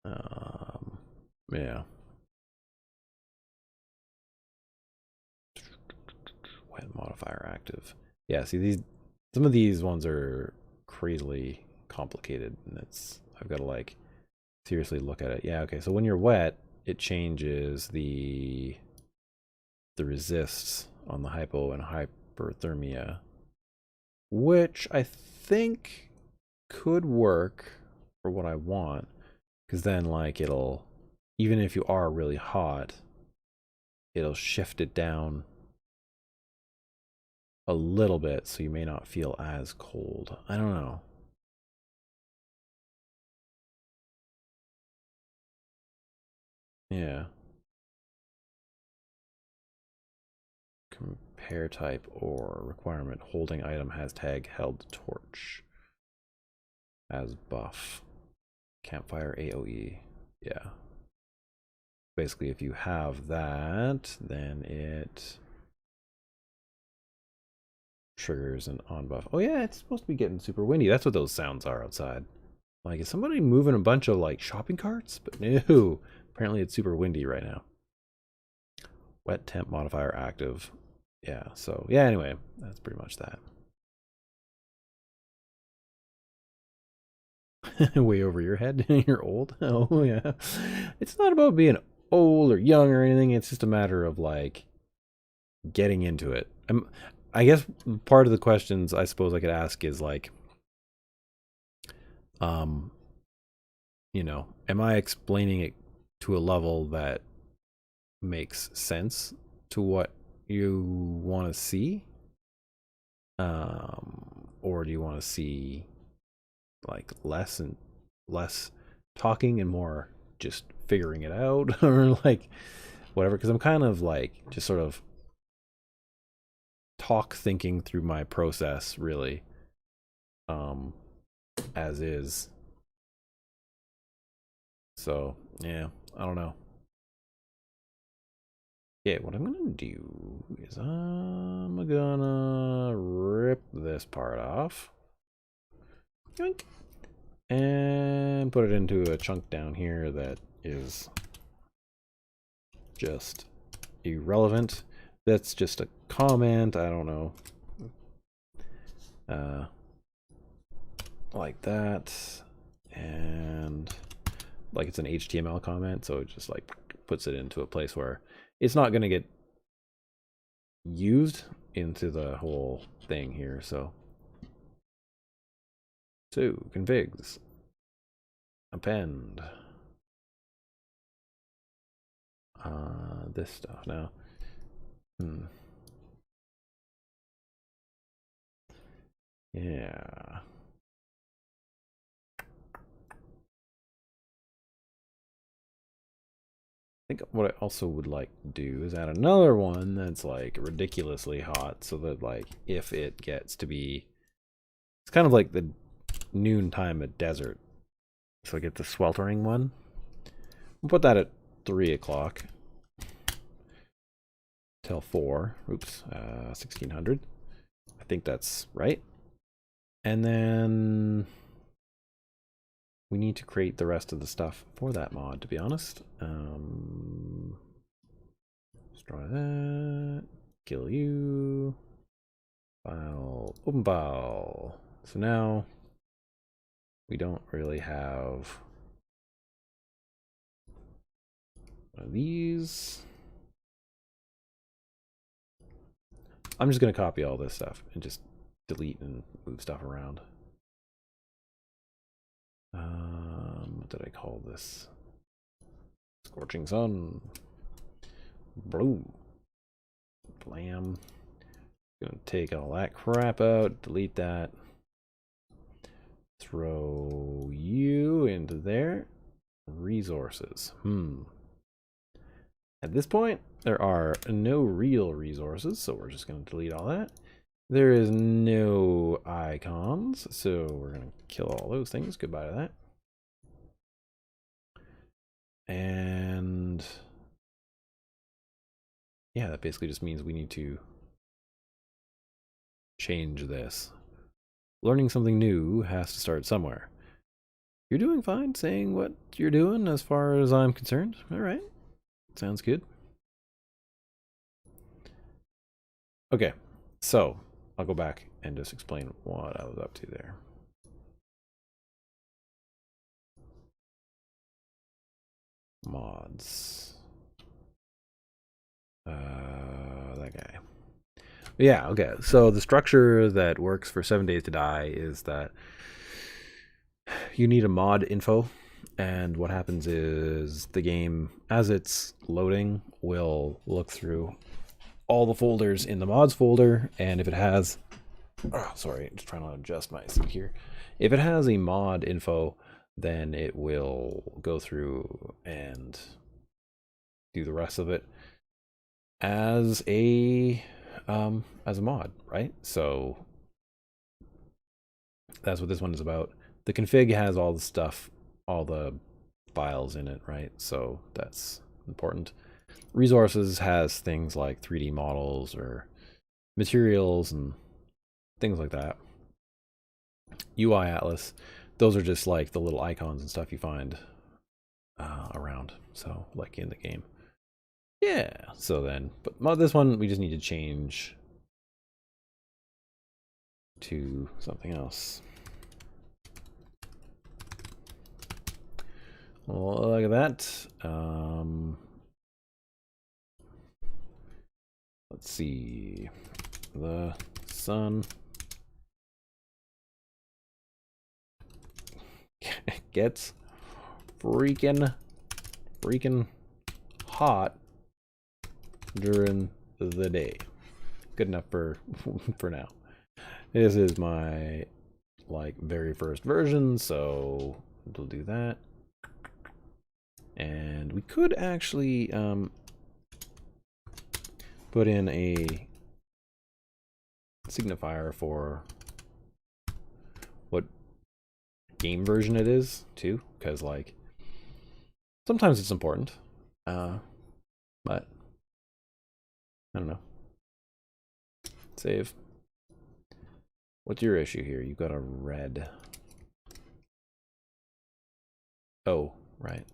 yeah. Wet modifier active. Yeah, see, some of these ones are crazily complicated, and I've got to like seriously look at it. Yeah, okay, so when you're wet, it changes the resists on the hypo and hyperthermia, which I think could work for what I want, because then like it'll, even if you are really hot, it'll shift it down a little bit so you may not feel as cold. I don't know. Yeah. Compare type or requirement. Holding item has tag held torch as buff. Campfire AoE. Yeah. Basically, if you have that, then it triggers an on buff. Oh yeah, it's supposed to be getting super windy. That's what those sounds are outside. Like, is somebody moving a bunch of like shopping carts? But no, apparently it's super windy right now. Wet temp modifier active. Yeah, so yeah, anyway, that's pretty much that. Way over your head. You're old. Oh yeah. It's not about being old or young or anything. It's just a matter of like getting into it. I guess part of the questions I suppose I could ask is like, you know, am I explaining it to a level that makes sense to what you want to see? Or do you want to see like less talking and more just figuring it out, or like whatever? Because I'm kind of like just sort of thinking through my process, really. as is. So yeah, I don't know. Yeah, what I'm gonna do is I'm gonna rip this part off. Yoink. And put it into a chunk down here that is just irrelevant. That's just a comment, I don't know. Like that. And like it's an HTML comment, so it just like puts it into a place where it's not going to get used into the whole thing here. So configs, append this stuff now. Yeah. I think what I also would like to do is add another one that's like ridiculously hot, so that like if it gets to be, it's kind of like the noon time at desert. So I get the sweltering one. We'll put that at 3 o'clock till 4. Oops, 1600. I think that's right. And then we need to create the rest of the stuff for that mod, to be honest. Destroy that. Kill you. File. Open file. So now we don't really have one of these. I'm just going to copy all this stuff and just delete and move stuff around. What did I call this? Scorching sun. Blue. Blam. Gonna take all that crap out, delete that. Throw you into there. Resources. At this point, there are no real resources, so we're just going to delete all that. There is no icons, so we're going to kill all those things. Goodbye to that. And yeah, that basically just means we need to change this. Learning something new has to start somewhere. You're doing fine saying what you're doing as far as I'm concerned. All right. Sounds good. Okay, so I'll go back and just explain what I was up to there. Mods. That guy. Yeah, okay. So the structure that works for 7 Days to Die is that you need a mod info, and what happens is the game, as it's loading, will look through all the folders in the mods folder, and if it has, sorry, just trying to adjust my seat here. If it has a mod info, then it will go through and do the rest of it as a mod, right? So that's what this one is about. The config has all the stuff, all the files in it, right? So that's important. Resources has things like 3D models or materials and things like that. UI Atlas, those are just like the little icons and stuff you find around, so like in the game. Yeah, so then, but this one we just need to change to something else. Well, look at that. Let's see. The sun gets freaking hot during the day. Good enough for now. This is my like very first version, so we'll do that. And we could actually put in a signifier for game version it is too, because like sometimes it's important. But I don't know. Save. What's your issue here? You've got a red. Oh, right.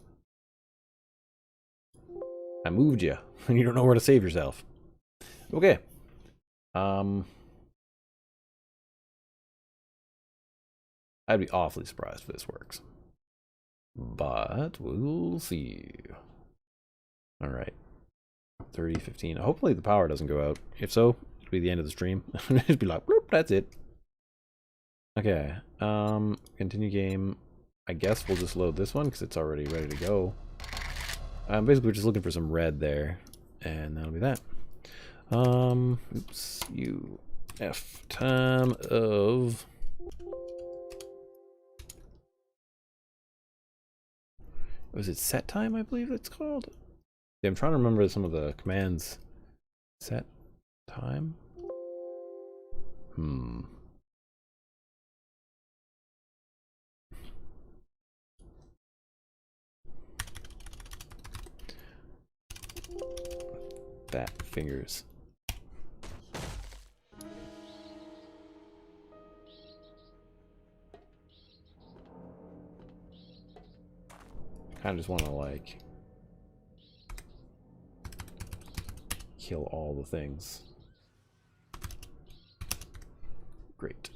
I moved you, and you don't know where to save yourself. Okay. I'd be awfully surprised if this works. But we'll see. Alright. 30, 15. Hopefully the power doesn't go out. If so, it'll be the end of the stream. It'll be like, whoop, that's it. Okay. Continue game. I guess we'll just load this one because it's already ready to go. Basically, we're just looking for some red there. And that'll be that. Oops. Time of... Was it set time, I believe it's called? Yeah, I'm trying to remember some of the commands. Set time? Fat fingers. Kind of just want to like kill all the things. Great.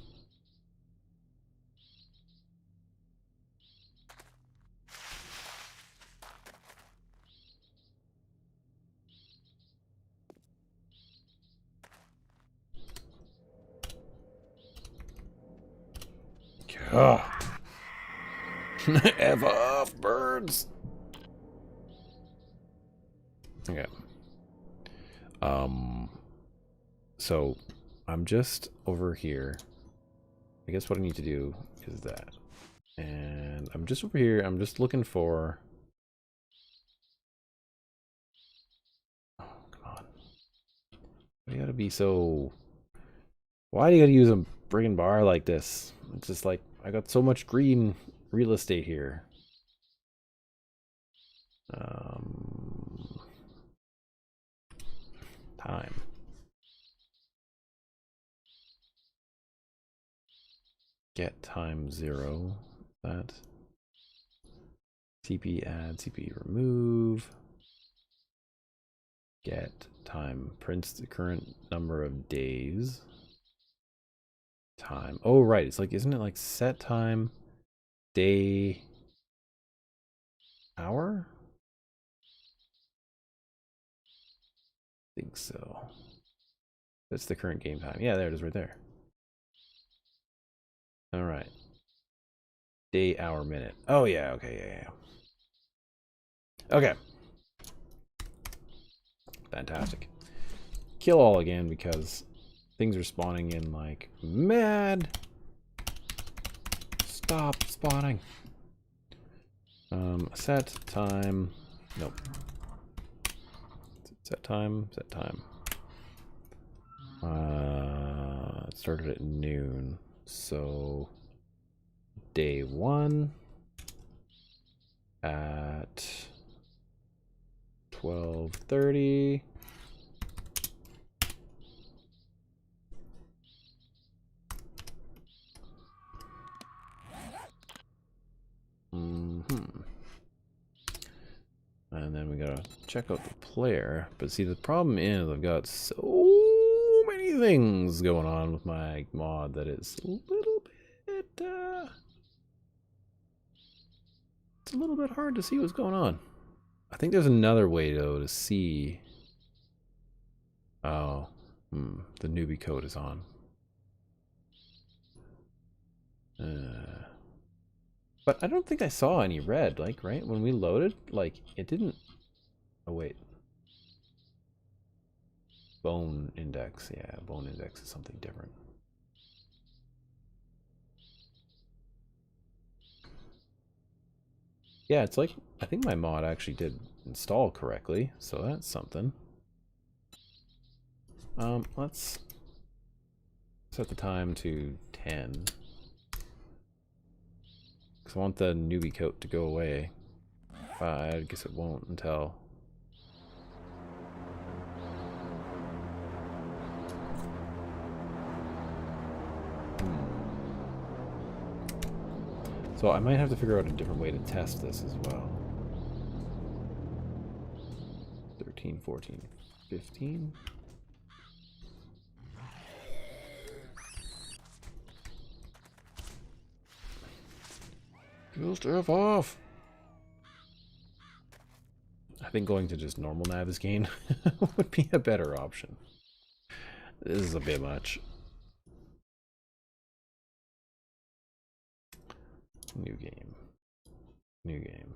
F off, birds. Okay. So I'm just over here. I guess what I need to do is that. And I'm just over here. I'm just looking for... Oh, come on. Why do you gotta be so... Why do you gotta use a friggin' bar like this? It's just like, I got so much green real estate here. Time. Get time 0. That. TP add, TP remove. Get time prints the current number of days. Time. Oh, right. It's like, isn't it like set time, day, hour? I think so. That's the current game time. Yeah, there it is right there. All right. Day, hour, minute. Oh, yeah. Okay. Yeah. Okay. Fantastic. Kill all again because things are spawning in like mad. Stop spawning. Set time. Nope. Set time. Set time. It started at noon. So day 1 at 12:30. And then we gotta check out the player. But see, the problem is I've got so many things going on with my mod that it's a little bit, it's a little bit hard to see what's going on. I think there's another way though to see. Oh, the newbie code is on. But I don't think I saw any red, like, right? When we loaded, like, it didn't... Oh, wait. Bone index. Yeah, bone index is something different. Yeah, it's like, I think my mod actually did install correctly, so that's something. Let's set the time to 10. Because I want the newbie coat to go away. I guess it won't until... So I might have to figure out a different way to test this as well. 13, 14, 15. Kill stuff off! I think going to just normal Navigaine would be a better option. This is a bit much. New game. New game.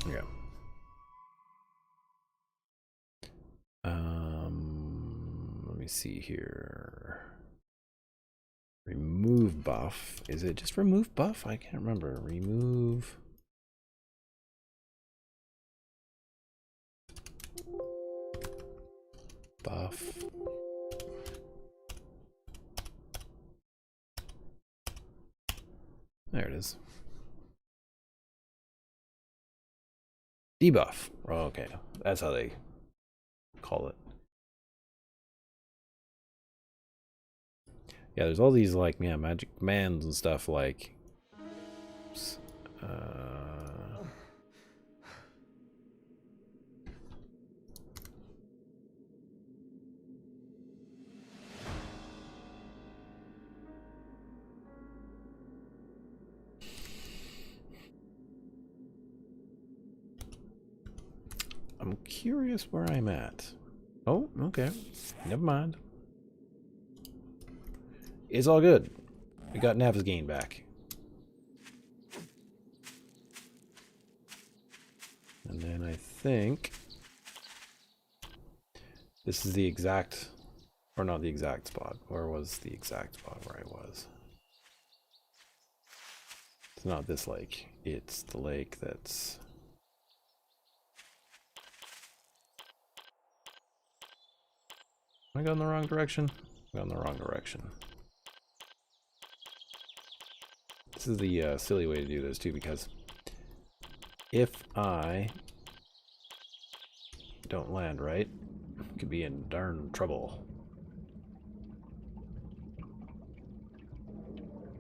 Yeah. Let me see here. Remove buff. Is it just remove buff? I can't remember. Remove. Buff. There it is. Debuff. Oh, okay. That's how they call it. Yeah, there's all these like, yeah, magic commands and stuff like I'm curious where I'm at. Oh, okay. Never mind. It's all good. We got Navigaine back. And then I think this is the exact, or not the exact spot. Where was the exact spot where I was? It's not this lake. It's the lake that's... Am I going the wrong direction? I'm going the wrong direction. This is the silly way to do this too, because if I don't land right, I could be in darn trouble.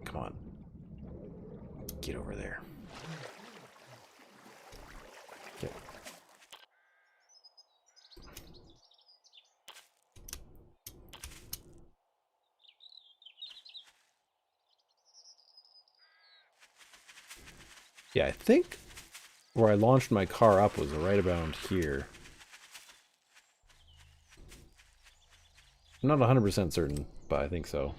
Come on. Get over there. Okay. Yeah, I think where I launched my car up was right about here. I'm not 100% certain, but I think so.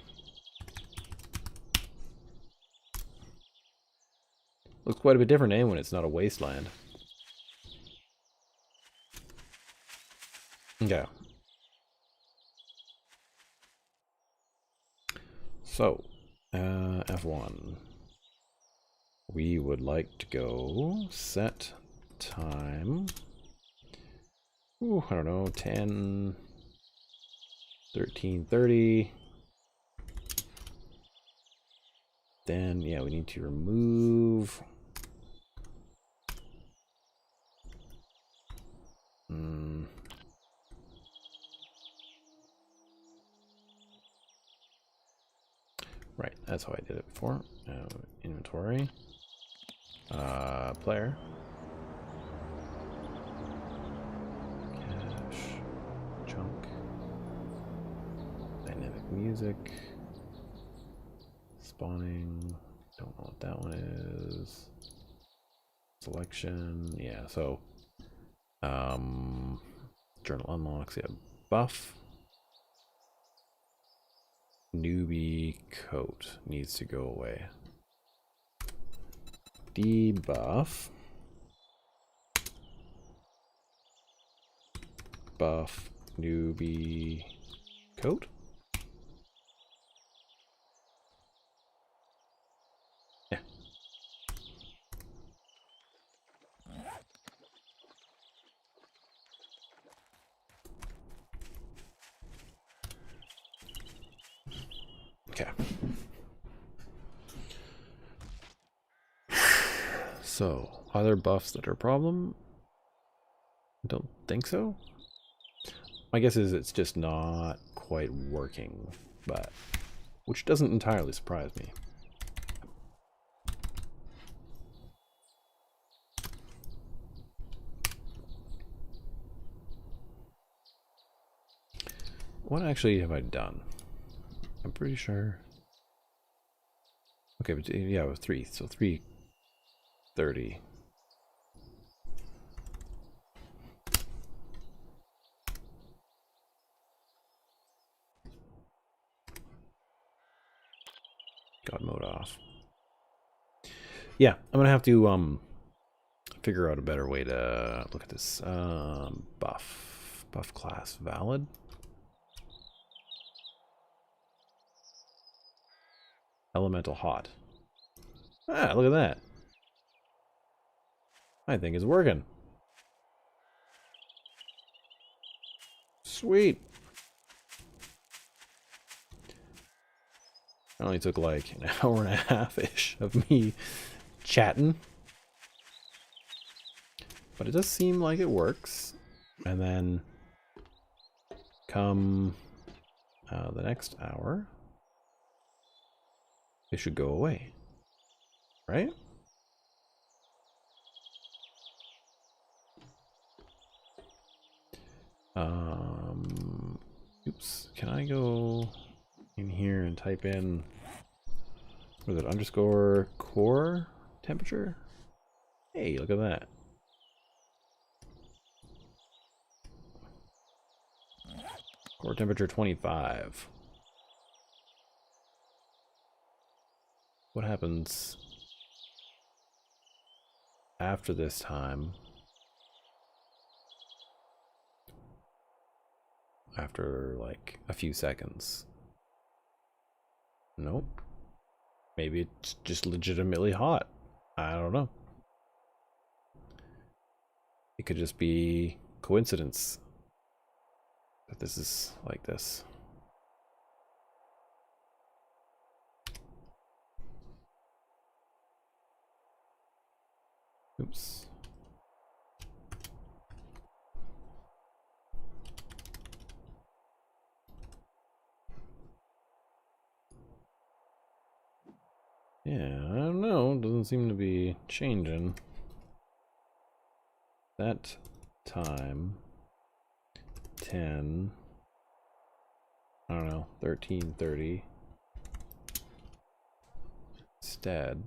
Looks quite a bit different, eh, when it's not a wasteland. Okay. So, F1. We would like to go set time. Ooh, I don't know, 10, 13:30. Then, yeah, we need to remove. Right, that's how I did it before. Inventory. Player. Cache. Chunk. Dynamic music. Spawning. Don't know what that one is. Selection. Yeah, so journal unlocks, yeah. Buff. Newbie coat needs to go away. Debuff. Buff newbie coat. Yeah. Okay. So, are there buffs that are a problem? I don't think so. My guess is it's just not quite working, but which doesn't entirely surprise me. What actually have I done? I'm pretty sure. Okay, but yeah, it was 3, so 330. God mode off. Yeah, I'm gonna have to figure out a better way to look at this. Buff class valid. Elemental hot. Ah, look at that. I think it's working. Sweet. It only took like an hour and a half-ish of me chatting. But it does seem like it works. And then come the next hour, it should go away. Right? Oops. Can I go in here and type in, what is it, underscore core temperature? Hey, look at that. Core temperature 25. What happens after this time? After like a few seconds. Nope. Maybe it's just legitimately hot. I don't know. It could just be coincidence that this is like this. Oops. Yeah, I don't know. It doesn't seem to be changing. That time 10, I don't know, 1330 instead.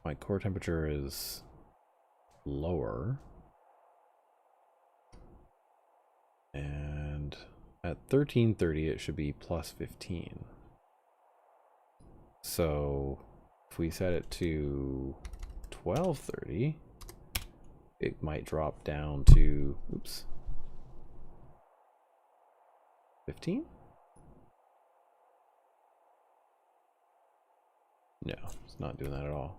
My core temperature is lower, and at 1330 it should be plus 15. So if we set it to 1230, it might drop down to, oops, 15? No, it's not doing that at all.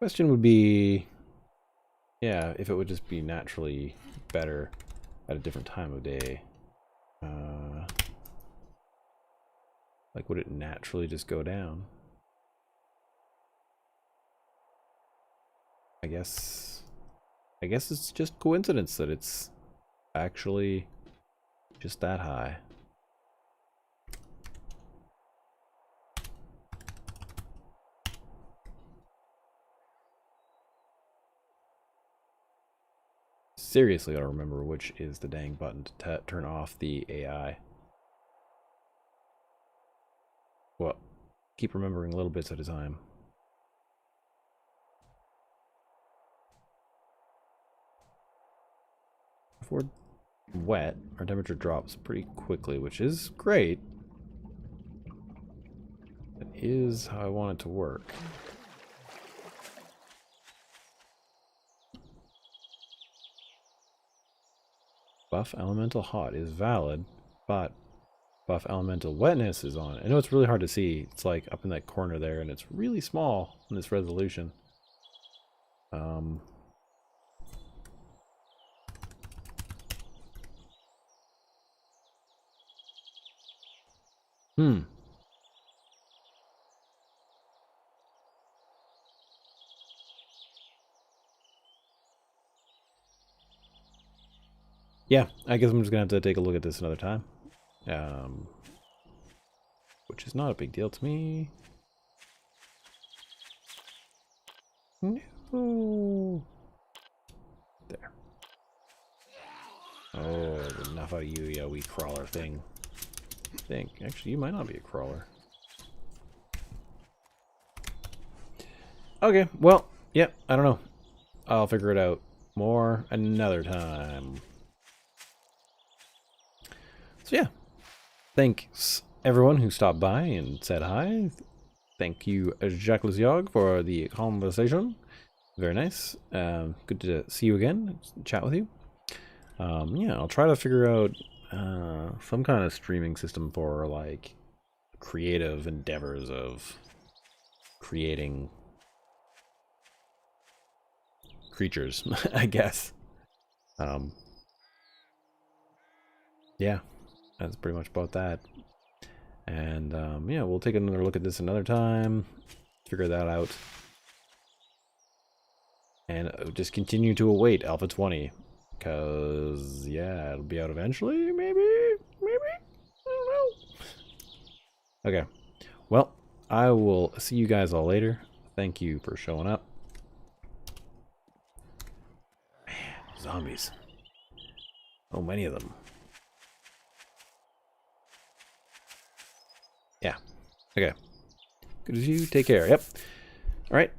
Question would be, yeah, if it would just be naturally better at a different time of day. Like, would it naturally just go down? I guess it's just coincidence that it's actually just that high. Seriously, gotta remember which is the dang button to turn off the AI. Well, keep remembering little bits at a time. If we're wet, our temperature drops pretty quickly, which is great. That is how I want it to work. Buff elemental hot is valid, but Buff elemental wetness is on. I know it's really hard to see. It's like up in that corner there, and it's really small in this resolution. Yeah, I guess I'm just gonna have to take a look at this another time. Which is not a big deal to me. No. There. Oh, enough out of you, you wee crawler thing. Actually, you might not be a crawler. Okay, well, yeah, I don't know. I'll figure it out more another time. So yeah, thanks everyone who stopped by and said hi. Thank you, Jacques Yog, for the conversation. Very nice. Good to see you again, chat with you. Yeah, I'll try to figure out some kind of streaming system for like creative endeavors of creating creatures, I guess. Yeah, that's pretty much about that. And yeah, we'll take another look at this another time, figure that out, and just continue to await Alpha 20, because yeah, it'll be out eventually, maybe, I don't know. Okay, well, I will see you guys all later. Thank you for showing up. Man, zombies. Oh, many of them. Yeah. Okay. Good as you. Take care. Yep. All right.